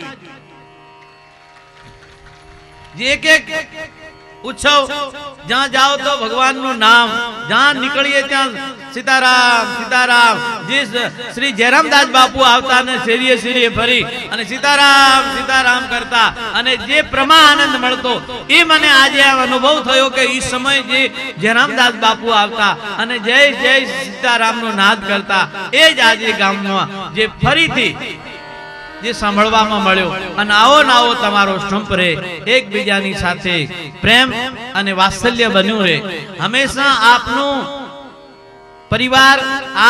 જે એક ઉત્સવ જ્યાં જાઓ તો ભગવાનનું નામ, જ્યાં નીકળીએ ત્યાં સીતારામ સીતારામ. જે શ્રી જયરામદાસ બાપુ આવતા ને શેરીએ શેરીએ ફરી અને સીતારામ સીતારામ કરતા અને જે પ્રમા આનંદ મળતો એ મને આજે અનુભવ થયો કે એ સમય જે જયરામદાસ બાપુ આવતા અને જય જય સીતારામનો નાદ કરતા એ જ આજે ગામમાં જે ફરીથી જે સાંભળવામાં મળ્યો. અને આવો નાવો તમારો સંપ રહે, એકબીજાની સાથે પ્રેમ અને વાત્સલ્ય બન્યું રહે. હંમેશા આપનું પરિવાર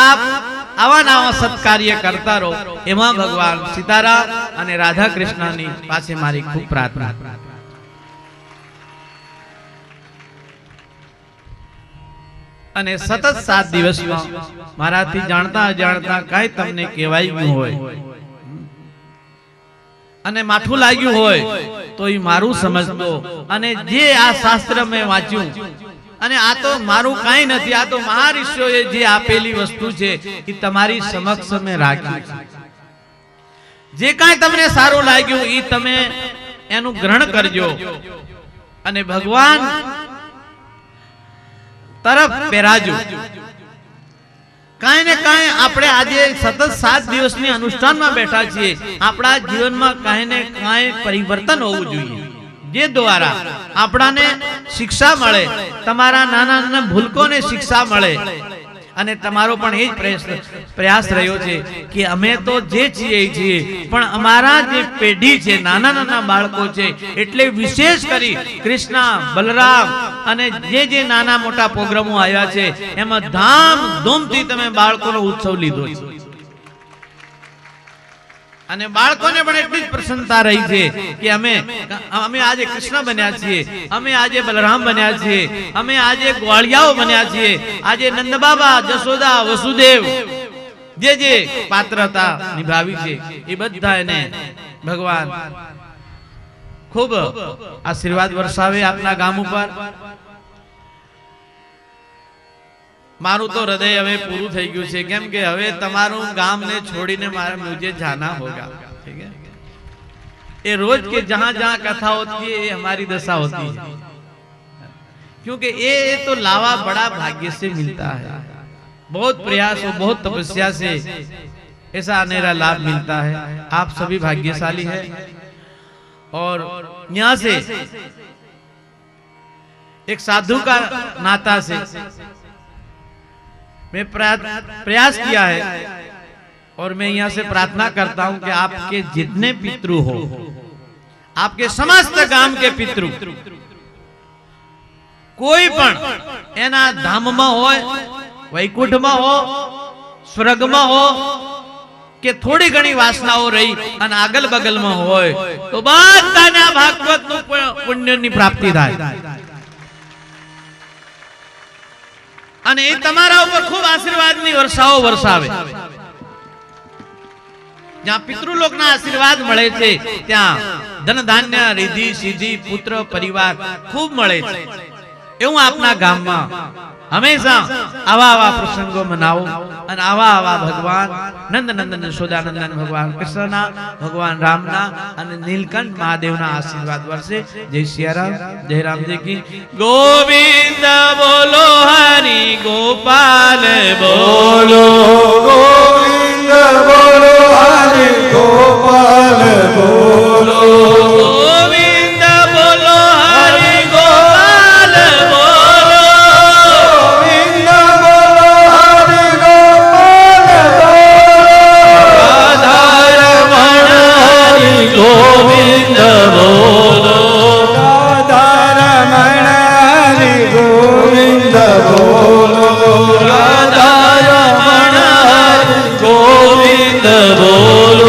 આપ આવા નવા સત્કાર્ય કરતા રહો, એમાં ભગવાન સીતારામ અને રાધા કૃષ્ણની પાસે મારી ખૂબ પ્રાર્થના. અને સતત 7 દિવસમાં મારાથી જાણતા અજાણતા કઈ તમને કહેવાય ગયું હોય અને માઠું લાગ્યું હોય તો એ મારું સમજતો. અને જે આ શાસ્ત્ર મેં વાંચ્યું અને આ તો મારું કાંઈ નથી, આ તો મહાઋષિઓએ જે આપેલી વસ્તુ છે એ તમારી સમક્ષ મેં રાખી. જે કાંઈ તમને સારું લાગ્યું એ તમે એનું ગ્રહણ કરજો અને ભગવાન તરફ પહેરાજો. કાંઈ ને કાંઈ આપણે આજે સતત 7 દિવસની અનુષ્ઠાનમાં બેઠા છીએ. આપણા જીવનમાં કાંઈ ને કાંઈ પરિવર્તન હોવું જોઈએ, જે દ્વારા આપણાને શિક્ષા મળે, તમારા નાના નાના ભૂલકોને શિક્ષા મળે. અને તમારો પણ એ જ પ્રયાસ રહ્યો છે કે અમે તો જે છીએ પણ અમારા જે પેઢી છે, નાના નાના બાળકો છે, એટલે વિશેષ કરી કૃષ્ણ, બલરામ અને જે નાના મોટા પ્રોગ્રામો આવ્યા છે એમાં ધામધૂમથી તમે બાળકોનો ઉત્સવ લીધો છે. અને બાળકોને પણ એટલી જ પ્રસન્નતા રહી છે કે અમે આજે કૃષ્ણ બન્યા છીએ, અમે આજે બલરામ બન્યા છીએ, અમે આજે ગ્વાળિયાઓ બન્યા છીએ. આજે નંદબાબા, જશોદા, વસુદેવ જે પાત્રતા નિભાવી છે એ બધા એને ભગવાન ખૂબ આશીર્વાદ વરસાવે આપના ગામ ઉપર. મારું તો હૃદય હવે પૂરું થઈ ગયું છે, કેમ કે હવે તમારું ગામ ને છોડીને મારે મુझे जाना होगा. ठीक है, ये रोज के जहां जहां कथा होती है ये हमारी दशा होती है, क्योंकि ये तो लावा बड़ा भाग्य से मिलता है. बहुत प्रयास और बहुत तपस्या से ऐसा अनेरा लाभ मिलता है. आप सभी भाग्यशाली है. और यहाँ से एक साधु का नाता से मैं प्रयास किया है और मैं यहाँ से प्रार्थना करता हूं कि आपके जितने पितृ हो, आपके समस्त गांव के पितृ कोई पण एना धाम में हो, वैकुंठ में हो, स्वर्ग में हो के थोड़ी घणी वासनाओं रही और आगल बगल में हो तो बधाने भागवत नु पुण्य नी प्राप्ति थाय. અને એ તમારા ઉપર ખૂબ આશીર્વાદની વર્ષાઓ વરસાવે. જ્યાં પિતૃલોકના આશીર્વાદ મળે છે ત્યાં ધન ધાન્ય, રિદ્ધિ, સિદ્ધિ, પુત્ર, પરિવાર ખૂબ મળે છે. એવું આપના ગામમાં હંમેશા આવા પ્રસંગો મનાવો અને આવા ભગવાન નંદનંદન યશોદાનંદન ભગવાન કૃષ્ણના, ભગવાન રામના અને નીલકંઠ મહાદેવના આશીર્વાદ વર્ષે. જય સિયારામ, જય રામજી કી. ગોવિંદ બોલો, હરિ ગોપાલ બોલો, ગોવિંદ બોલો, હરિ ગોપાલ બોલો, ગોવિંદ બોલો, હરિ ગોપાલ બોલો, ગોવિંદ બોલો, હરિ ગોપાલ બોલો, રાધારમણ હરિ ગોવિંદ બોલો, રાધારમણ હરિ ગોવિંદ બોલો, રાધારમણ હરિ ગોવિંદ બોલો.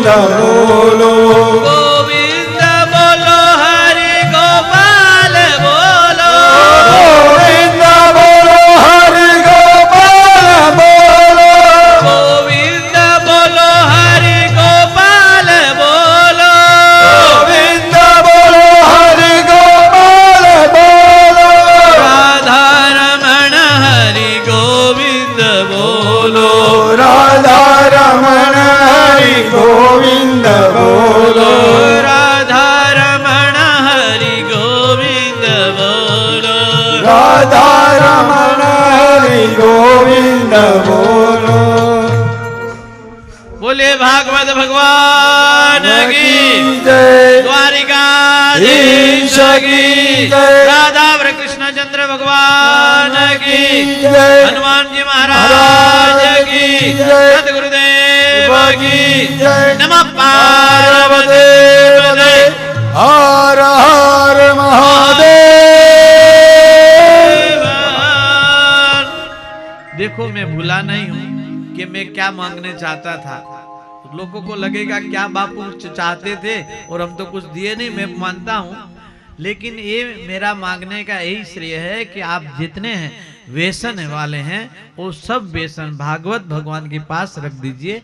ગોવિંદ બોલો ગોવિંદ બોલો હરિ ગોપાલ બોલો ગોવિંદ બોલો હરિ ગોપાલ બોલો ગોવિંદ બોલો હરિ ગોપાલ બોલો ગોવિંદ બોલો હરિ ગોપાલ બોલો રાધા રમણ હરિ ગોવિંદ બોલો રાધા રમણ હરિ ગોવિંદ બોલો રાધા રમણ હરિ ગોવિંદ બોલો રાધા રમણ હરિ ગોવિંદ બોલો બોલે ભાગવત ભગવાન કી જય દ્વારિકાધીશ કી જય. રાધા કૃષ્ણચંદ્ર ભગવાન કી જય. હનુમાનજી મહારાજ કી જય. સદગુરુદેવ કી જય. નમઃ પાર્વતી પતે હર હર મહાદેવ देखो मैं भूला नहीं हूँ कि मैं क्या मांगने चाहता था। लोगों को लगेगा क्या बापू चाहते थे और हम तो कुछ दिए नहीं, मैं मानता हूँ, लेकिन ये मेरा मांगने का यही श्रेय है कि आप जितने हैं व्यसन वाले हैं वो सब व्यसन भागवत भगवान के पास रख दीजिए।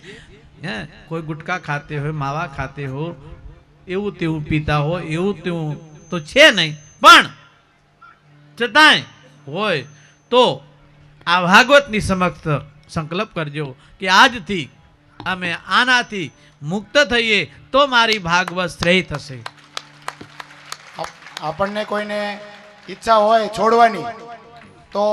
कोई गुटखा खाते हो, मावा खाते हो, एवं तेवं पीता हो, एवं तेवं तो छे नहीं, पण छतांय होय तो आ भागवतनी समक्ष संकल्प करजो कि આજથી અમે આનાથી મુક્ત થઈએ તો મારી ભાગવત શ્રેય થશે। આપણને કોઈને ઈચ્છા હોય છોડવાની તો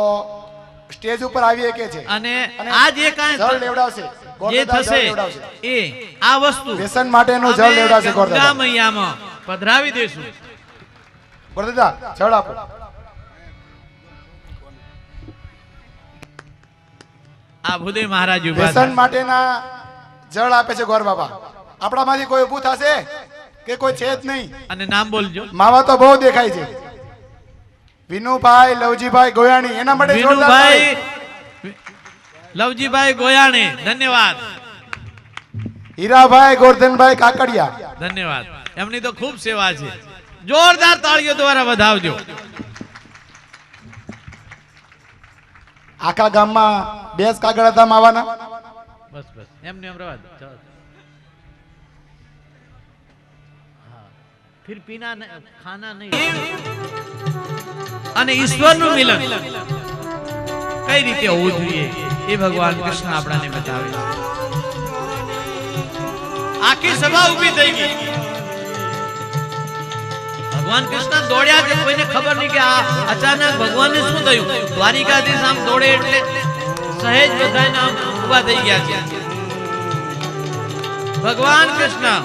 સ્ટેજ ઉપર આવી શકે છે અને અને આ જે કાંઈ જળ લેવડાવશે જે ગોરદાદા થશે જળ લેવડાવશે એ આ વસ્તુ વ્યસન માટેનું જળ લેવડાવશે ગંગા ગોરદાદા મૈયામાં પધરાવી દેશું। ગોરદાદા જળ આપો આ ભૂદેવ મહારાજ ઉભા વ્યસન થાય। માટેના જળ આપે છે ગોર બાબા આપણામાંથી કોઈ ઊભું થશે કે કોઈ છે જ નહીં અને નામ બોલજો માવા તો બહુ દેખાય છે વિનુભાઈ લવજીભાઈ ગોયાણી એના માટે જોરદાર વિનુભાઈ તાળી. લવજીભાઈ ગોયાણે ધન્યવાદ હીરાભાઈ ગોરધનભાઈ કાકડિયા ધન્યવાદ એમની તો ખૂબ સેવા છે। જોરદાર તાળીઓ દ્વારા વધાવજો। આખા ગામમાં 2 કાગળ હતા માવાના બસ બસ એમને એમ રવા દો। ચાલો। हाँ, फिर पीना खाना नहीं અને ઈશ્વરનું મિલન કઈ રીતે હોવું જોઈએ એ ભગવાન કૃષ્ણ આપણાને બતાવે। આખી સભા ઊભી થઈ ગઈ। ભગવાન કૃષ્ણ દોડ્યા છે, કોઈને ખબર નહીં કે આ અચાનક ભગવાનને શું થયું। દ્વારિકાધીશ આમ દોડે એટલે સહેજ બધાને આમ ઊભા થઈ ગયા છે। ભગવાન કૃષ્ણ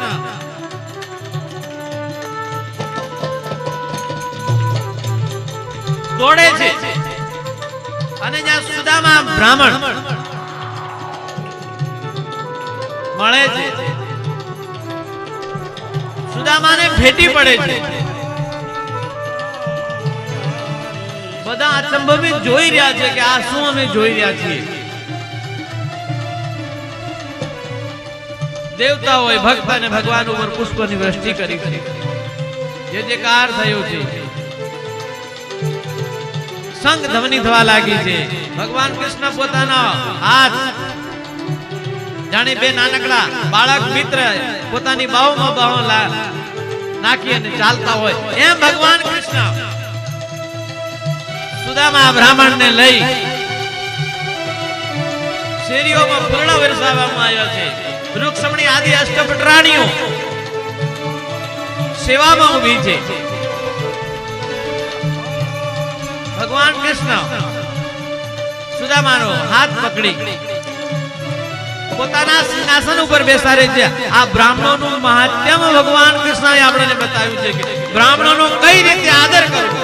દોડે છે અને જ્યાં સુદામા બ્રાહ્મણ મળે છે, સુદામાને ભેટી પડે છે। બધા અચંભવિત જોઈ રહ્યા છે કે આ શું અમે જોઈ રહ્યા છીએ। દેવતાઓએ ભક્ત અને ભગવાન ઉપર પુષ્પની વૃષ્ટિ કરી છે। જે જેકાર થયો છે, સંગ ધ્વનિ થવા લાગી છે। ભગવાન કૃષ્ણ પોતાના હાથ જાણે બે નાનકડા બાળક મિત્ર પોતાની બાહોમાં બાહો નાખી અને ચાલતા હોય એમ ભગવાન કૃષ્ણ સુદામા બ્રાહ્મણને લઈ શેરીઓમાં પૂર્ણ વરસાવવામાં આવ્યા છે। વૃક્ષમણી આદિ અષ્ટપટરાણીઓ સેવામાં ઊભી છે। ભગવાન કૃષ્ણ સુદામાનો હાથ પકડી પોતાના સિંહાસન ઉપર બેસાડે છે। આ બ્રાહ્મણોનું મહાત્મ્ય ભગવાન કૃષ્ણએ આપણને બતાવ્યું છે કે બ્રાહ્મણોનો કઈ રીતે આદર કરવો।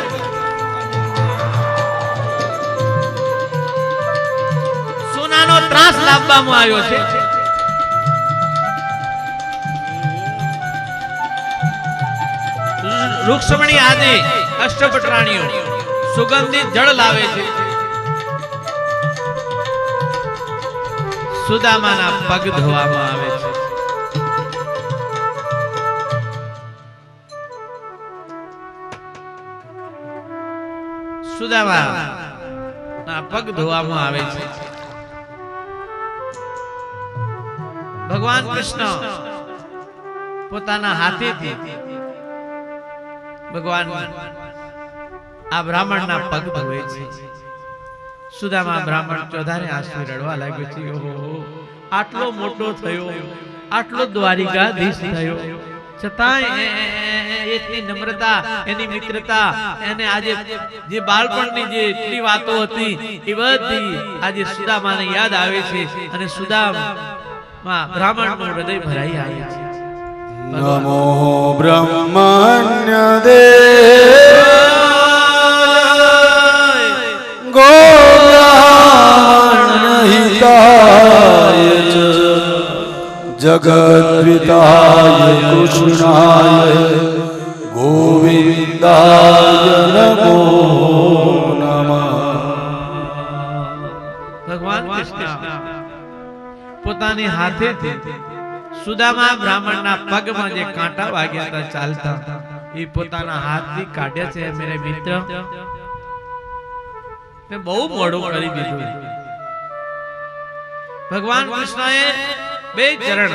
સોનાનો ત્રાસ લાવવામાં આવ્યો છે। વૃક્ષમણી આદિ અષ્ટપટરાણીઓ સુગંધિત જળ લાવે છે। સુદામાના પગ ધોવામાં આવે છે। સુદામા ના પગ ધોવામાં આવે છે. ભગવાન કૃષ્ણ પોતાના હાથેથી ભગવાન આ બ્રાહ્મણના પગ ધોવે છે. સુદામા બ્રાહ્મણ ચોધારે આંસુ રડવા લાગ્યો છે. ઓહો, આટલો મોટો થયો, આટલો દ્વારિકાધીશ થયો, છતાંય એટલી નમ્રતા, એની મિત્રતા, એને આજે જે બાળપણની જે એટલી વાતો હતી એ બધી આજે સુદામાને યાદ આવે છે અને સુદામા બ્રાહ્મણનું હૃદય ભરાઈ આવે છે. નમો બ્રહ્મણ્ય દેવ ગોબ્રાહ્મણહિતાય ચ જગદ્વિતાય કૃષ્ણાય ગોવિંદાય નમો નમઃ. ભગવાન કૃષ્ણ પોતાની હાથેથી સુદામા બ્રાહ્મણના પગમાં જે કાંટા વાગ્યા હતા ચાલતા, એ પોતાના હાથથી કાઢ્યા છે. મેરે મિત્ર, મેં બહુ મોડું કરી દીધું. ભગવાન કૃષ્ણએ બે ચરણ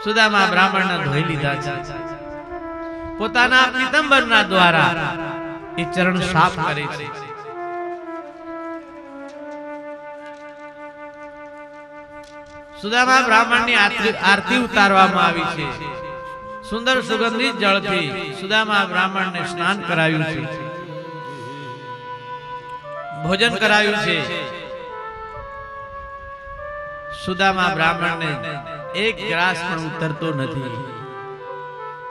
સુદામા બ્રાહ્મણના ધોઈ લીધા છે. પોતાના પીતંબરના દ્વારા એ ચરણ સાફ કરે છે. સુદામા બ્રાહ્મણની આરતી ઉતારવામાં આવી છે. સુંદર સુગંધિત જળથી સુદામા બ્રાહ્મણને સ્નાન કરાવ્યું છે, ભોજન કરાવ્યું છે. સુદામા બ્રાહ્મણને એક ગ્રાસ પણ ઉતરતો નથી.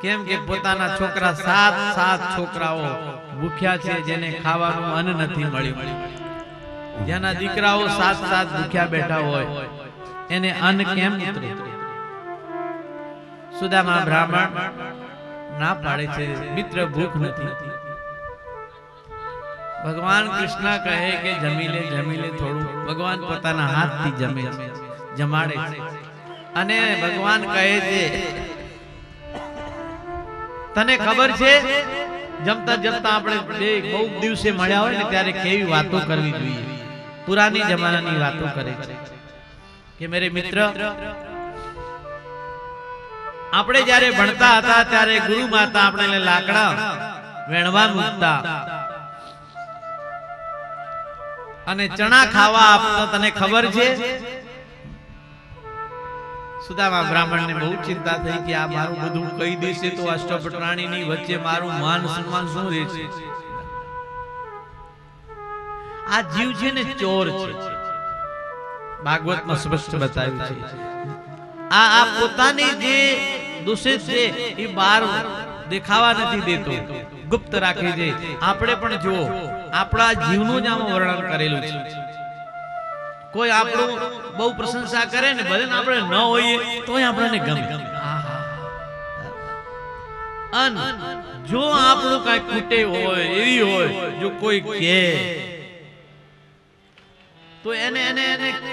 કેમ કે પોતાના છોકરા સાત છોકરાઓ ભૂખ્યા છે, જેને ખાવાનું અન્ન નથી મળ્યું. જેના દીકરાઓ સાત ભૂખ્યા બેઠા હોય, એને અન્ન કેમ ઉતરે? સુદામા બ્રાહ્મણ ના પાડે છે, મિત્ર ભૂખ નથી. ભગવાન કૃષ્ણ કહે કે જમી લે થોડું. ભગવાન પોતાના હાથથી જમે છે, જમાડે છે. અને ભગવાન કહે છે, તને ખબર છે જમતા જમતા આપણે બે બહુ દિવસે મળ્યા હોય ને ત્યારે કેવી વાતો કરવી જોઈએ? પુરાની જમાનાની વાતો કરે છે કે મેરે મિત્ર, આપણે જ્યારે ભણતા હતા ત્યારે ગુરુ માતા આપણે લાકડા વેણવા મૂકતા અને ચણા ખાવા આપતા. તને ખબર છે? સુદામા બ્રાહ્મણને બહુ ચિંતા થઈ કે આ મારું બધું કહી દેશે તો અષ્ટપટરાણીની વચ્ચે મારું માન સન્માન શું રહેશે? આ જીવ છે ને ચોર છે. ભાગવતમાં સ્પષ્ટ બતાવ્યું છે. આ પોતાની જે દૂષિત છે એ બહાર દેખાવા નથી દેતો, ગુપ્ત રાખે છે. આપણે પણ જુઓ, આપણા જીવનું જ આમાં વર્ણન કરેલું છે. કોઈ આપણું બહુ પ્રશંસા કરે ને, ભલે આપણે ન હોઈએ તોય આપણને ગમે. અન જો આપણું કઈ ખૂટે હોય, એવી હોય, જો કોઈ કહે તો એને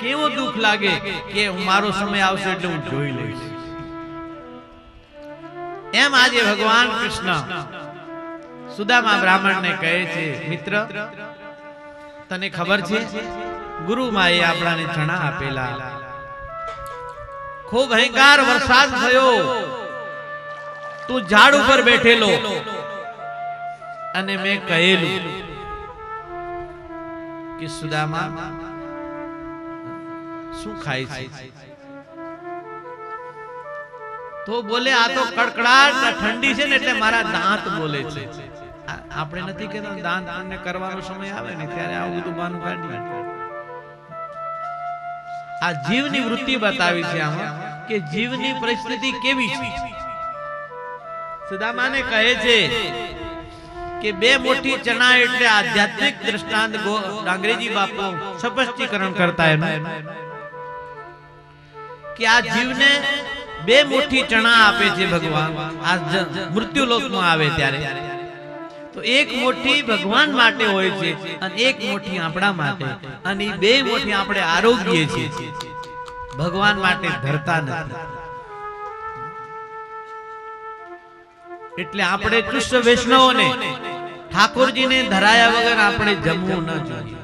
કેવો દુઃખ લાગે કે મારો સમય આવશે એટલે હું જોઈ લઈશ. એમ આજે ભગવાન કૃષ્ણ સુદામા બ્રાહ્મણને કહે છે, મિત્ર તને ખબર છે ગુરુ માએ આપણાને ચણા આપેલા, ખૂબ ભયંકર વરસાદ થયો, તું ઝાડ ઉપર બેઠેલો અને મેં કહેલું કે સુદામા શું ખાય છે? તો બોલે આ તો કડકડાટ ઠંડી છે ને એટલે મારા દાંત બોલે છે. આપણે નથી કહેતા દાંત આપણને કરવાનો સમય આવે ને ત્યારે આવું બધું બાનું કાઢી. આ જીવની વૃત્તિ બતાવી છે આમાં કે જીવની પરિસ્થિતિ કેવી છે. સુદામાને કહે છે કે બે મોટી ચણા એટલે આધ્યાત્મિક દ્રષ્ટાંત અંગ્રેજી બાપુ સ્પષ્ટીકરણ કરતા એમ કે આ જીવને બે મોટી ચણા આપે છે ભગવાન. આ મૃત્યુ લોકમાં આવે ત્યારે તો એક મોટી ભગવાન માટે હોય છે અને એક મોટી આપણા માટે, અને બે મોટી આપણે આરોગ્ય છે, ભગવાન માટે ધરતા નથી. એટલે આપણે કૃષ્ણ વૈષ્ણવોને ઠાકોરજીને ધરાયા વગર આપણે જમવું ન જોઈએ.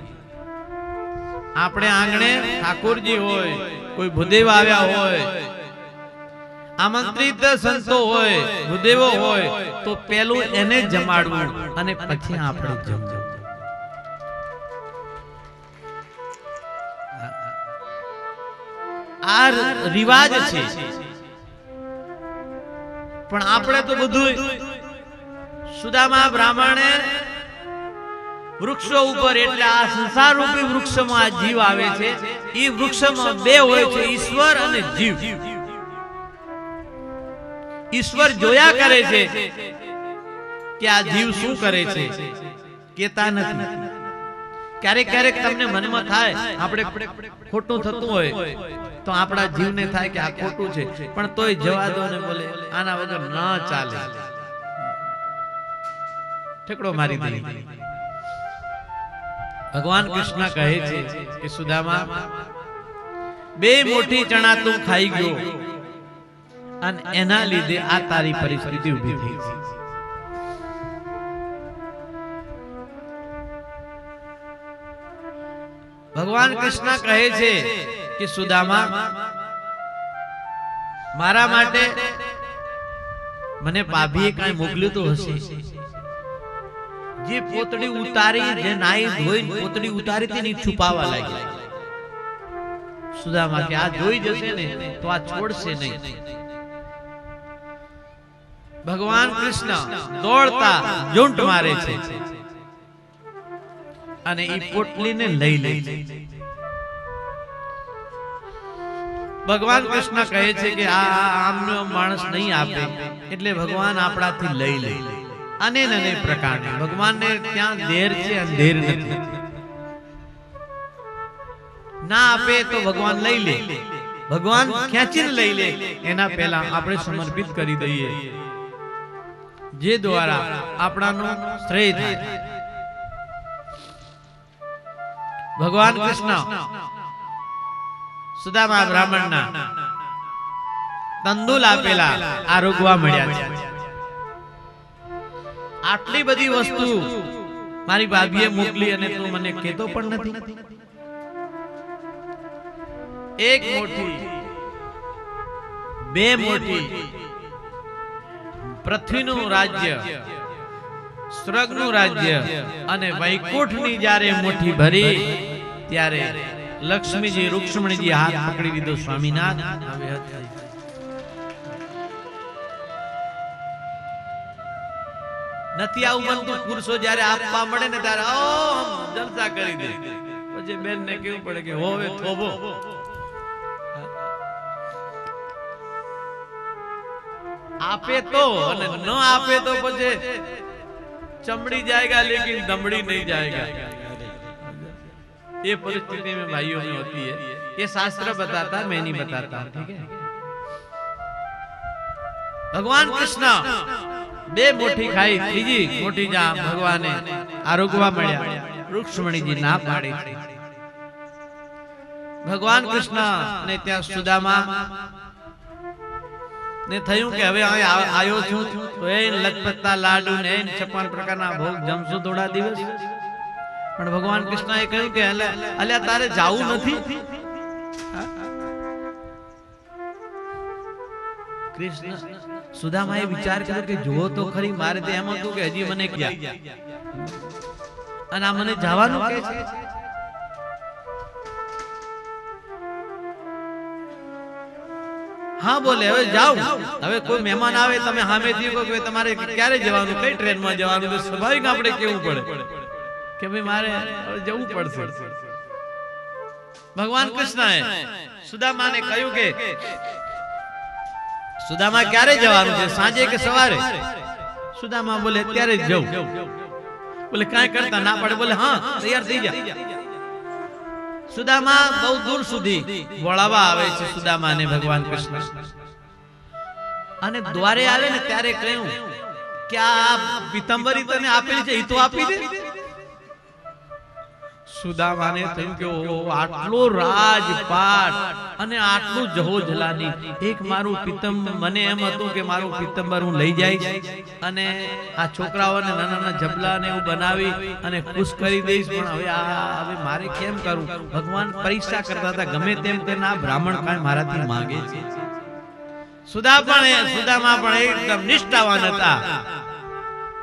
આપણે આંગણે ઠાકોરજી હોય, કોઈ ભૂદેવ આવ્યા હોય, આમંત્રિત સંતો હોય, ભૂદેવો હોય, તો પેલું એને જમાડવું અને પછી આપણે જમવું. આ રિવાજ છે. પણ આપણે તો બધું સુદામા બ્રાહ્મણે વૃક્ષો ઉપર, એટલે આ સંસાર રૂપી વૃક્ષમાં આ જીવ આવે છે. એ વૃક્ષમાં બે હોય છે, ઈશ્વર અને જીવ. ઈશ્વર જોયા કરે છે કે આ જીવ શું કરે છે, કેતા નથી. ક્યારેક ક્યારેક તમને મનમાં થાય આપણે ખોટું થતું હોય તો આપણા જીવને થાય કે આ ખોટું છે, પણ તોય જવા દો ને બોલે આના વગર ન ચાલે, ઠેકડો મારી દે. ભગવાન કૃષ્ણ કહે છે કે સુદામા, બે મોટી ચણા તું ખાઈ ગયો અને એના લીધે આ તારી પરિસ્થિતિ ઊભી થઈ છે. ભગવાન કૃષ્ણ કહે છે કે સુદામા, મારા માટે મને ભાભીએ કાંઈ મોકલ્યું તો હશે. જે પોતડી ઉતારી, જે નાઈ ધોઈ પોતડી ઉતારી તેની છુપાવા લાગી. સુદામા કે આ જોઈ જશે ને તો આ છોડશે નહીં. ભગવાન કૃષ્ણ દોડતા ઝૂંટ મારે છે અને એ પોટલીને લઈ લે છે. ભગવાન કૃષ્ણ કહે છે કે આ આમનો માણસ નહીં આપે, એટલે ભગવાન આપણાથી લઈ લે. અને અનેક પ્રકારની ભગવાનને ત્યાં ધેર છે, અંધેર નથી. ના આપે તો ભગવાન લઈ લે. ભગવાન ખેંચીને લઈ લે એના પહેલા આપણે સમર્પિત કરી દઈએ, જે દ્વારા આપણાનું શ્રેય થાય. ભગવાન કૃષ્ણ સુદામા બ્રાહ્મણના તંદુલ આપેલા આરોગવા મળ્યા છે. આટલી બધી વસ્તુ મારી ભાભીએ મોકલી અને તું મને કહેતો પણ નથી. એક મોટી, બે મોટી, પૃથ્વીનું રાજ્ય, સ્વર્ગનું રાજ્ય અને વૈકુંઠની જ્યારે મુઠ્ઠી ભરી ત્યારે લક્ષ્મીજી, રૂક્ષ્મણીજી હાથ પકડી લીધો. સ્વામીનાથ, હવે નથી આવું બનતું. પુરુષો જ્યારે આપવા મળે ને ત્યારે જલસા કરી દે. પછી બેન ને કેવું પડે કે હોવે થોભો. આપે તો અને ન આપે તો પછી चमड़ी जाएगा लेकिन दमड़ी नहीं जाएगा. ये परिस्थिति में भाइयों में होती है. ये शास्त्र बताता, मैं नहीं बताता. ठीक है. भगवान कृष्ण बे मोटी खाई, तीजी मोटी जा भगवाने आरोगवा मळ्या. रुक्ष्मणीजी ना पाड़ी. भगवान कृष्ण ने त्या सुदामा ने थયું કે હવે આયો છું તો એ લખપતના લાડુ ને 56 પ્રકારના ભોગ જમશું થોડા દિવસ. પણ ભગવાન કૃષ્ણએ કહ્યું કે અલ્યા તારે જાવું નથી. કૃષ્ણ સુદામાએ વિચાર કર્યો કે જો તો ખરી, મારે તો એમ હતું કે હજી મને ક્યાં, અને આ મને જવાનું કહે છે. हाँ बोले હવે જાવ. હવે કોઈ મહેમાન આવે તમે સામેથી કહો કે તમારે ક્યારે જવાનું, કઈ ટ્રેનમાં જવાનું, તો સ્વાભાવિક આપણે કેવું પડે કે ભાઈ મારે જવું પડશે. ભગવાન કૃષ્ણએ સુદામાને કહ્યું કે સુદામા ક્યારે જવાનું છે, સાંજે કે સવારે? સુદામા બોલે અત્યારે જ જાઉં. બોલે કાંઈ કરતા ના પડે? બોલે હા તૈયાર થઈ જા. સુદામા બહુ દૂર સુધી વળાવા આવે છે સુદામાને ભગવાન કૃષ્ણ, અને દ્વારે આવે ને ત્યારે કહ્યું કે આ પીતાંબરી તને આપેલી છે, એ તો આપી દે. સુદામાને થયું કે ઓહો, આટલો રાજપાટ અને આટલું જહોજલાની એક મારું પિત્તંબર, મને એમ હતું કે મારું પિત્તંબર હું લઈ જઈશ અને આ છોકરાઓને નાના નાના જબલા ને એવું બનાવી અને ખુશ કરી દઈશ, પણ હવે મારે કેમ કરું? ભગવાન પરીક્ષા કરતા હતા, ગમે તેમ કરીને આ બ્રાહ્મણ કાંઈ મારાથી માંગે છે. સુદામા પણ એકદમ નિષ્ઠાવાન હતા,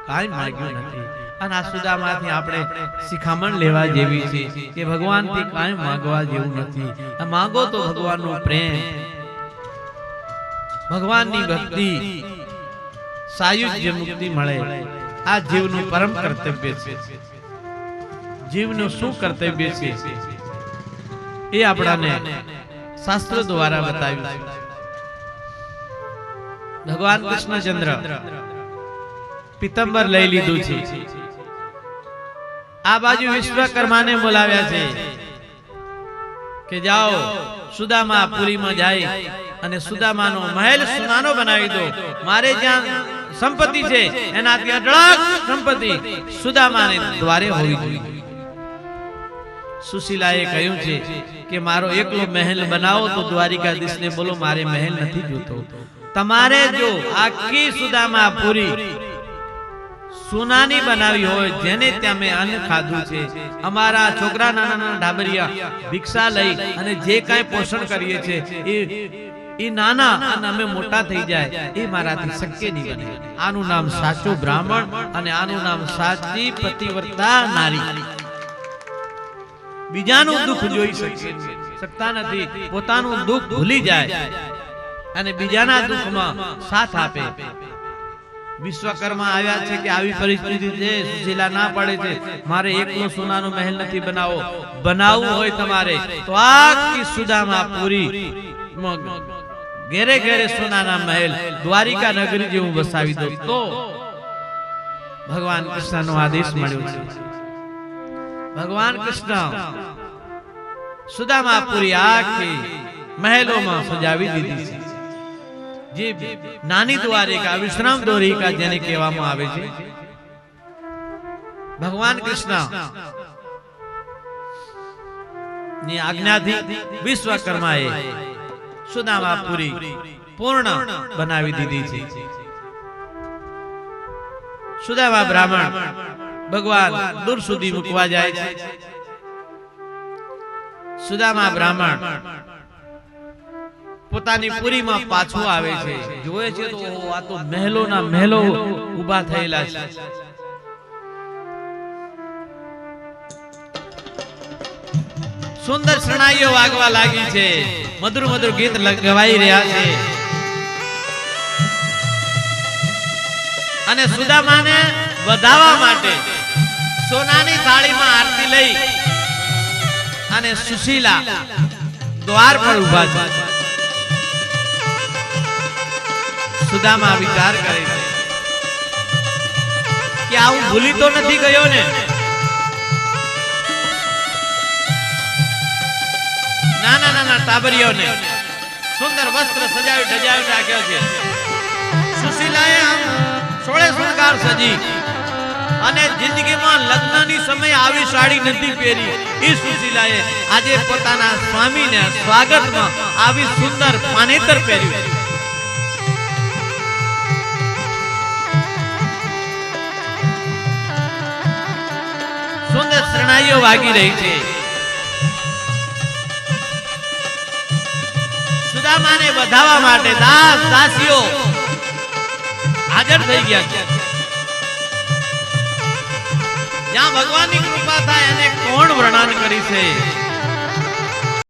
કાંઈ માંગ્યું નથી. અને આ સુદામાથી આપણે શિખામણ લેવા જેવી છે કે ભગવાનથી કાંઈ માંગવા જેવું નથી. આ માંગો તો ભગવાનનો પ્રેમ, ભગવાનની ભક્તિ, સાયુજ્ય મુક્તિ મળે. આ જીવનું પરમ કર્તવ્ય છે. જીવનું શું કર્તવ્ય છે એ આપણાને શાસ્ત્રો દ્વારા બતાવ્યું છે. ભગવાન કૃષ્ણચંદ્ર પિત્તંબર લઈ લીધું છે. આ બાજુ વિશ્વકર્માને બોલાવ્યા છે કે જાઓ સુદામા પુરીમાં જાય અને સુદામાનો મહેલ સોનાનો બનાવી દો. મારે જ્યાં સંપત્તિ છે એનાથી અઢળક સંપત્તિ સુદામાને દ્વારે હોવી જોઈએ. સુશીલાએ કહ્યું છે કે મારો એકલો મહેલ બનાવો તો દ્વારિકાધીશને બોલો મારે મહેલ નથી જોતો. તમારે જો આખી સુદામા પુરી સોનાની બનાવી હોય, જેને ત્યાં મેં અન્ન ખાધું છે, અમારા છોકરા નાના નાના ઢાબરિયા ભિક્ષા લઈ અને જે કાંઈ પોષણ કરીએ છે એ નાના અને અમે મોટા થઈ જાય એ મારાથી શક્ય નહીં બને. આનું નામ સાચો બ્રાહ્મણ અને આનું નામ સાચી પતિવ્રતા નારી. બીજાનું દુઃખ જોઈ શકતા નથી, પોતાનું દુઃખ ભૂલી જાય અને બીજાના દુઃખમાં સાથ આપે. વિશ્વકર્મા આવ્યા છે કે આવી પરિસ્થિતિ છે, સુશીલા ના પડે છે, મારે એકલો સોનાનો મહેલ નથી બનાવવું હોય તમારે તો આખી સુદામા પુરી ઘેરે ઘેરે સોનાના મહેલ દ્વારિકા નગરી જેવું વસાવી દો. તો ભગવાન કૃષ્ણનો આદેશ મળ્યો છે. ભગવાન કૃષ્ણ સુદામા પુરી આખી મહેલોમાં સજાવી દીધી છે. જે નાની દ્વારિકા, વિશ્રામ દ્વારિકા જેને કહેવામાં આવે છે. ભગવાન કૃષ્ણ ની આજ્ઞાથી વિશ્વકર્માએ સુદામા પુરી પૂર્ણ બનાવી દીધી છે. સુદામા બ્રાહ્મણ ભગવાન દૂર સુધી મૂકવા જાય છે. સુદામા બ્રાહ્મણ પોતાની પુરીમાં પાછો આવે છે. જોવે છે તો આ તો મહેલોના મહેલો ઊભા થયેલા છે. સુંદર શરણાઈઓ વાગવા લાગી છે, મધુર મધુર ગીત ગવાઈ રહ્યા છે અને સુદામાને વધાવવા માટે સોનાની થાળીમાં આરતી લઈ અને સુશીલા દ્વાર પર ઊભા છે. સુદામા વિચાર કરે છે કે આવું ભૂલી તો નથી ગયો ને? નાના નાના ટાબરીઓને સુંદર વસ્ત્ર સજાવી ધજાવી રાખ્યો છે. સુશીલાએ આમ સોળે શણગાર સજી અને જિંદગીમાં લગ્નની સમય આવી સાડી નથી પહેરી. એ સુશીલાએ આજે પોતાના સ્વામીને સ્વાગતમાં આવી સુંદર પાનેતર પહેર્યું. સુંદર શરણાઈઓ વાગી રહી છે. સુદામાને વધાવવા માટે દાસ દાસીઓ હાજર થઈ ગયા છે. જ્યાં ભગવાનની કૃપા થાય એને કોણ વર્ણન કરી છે?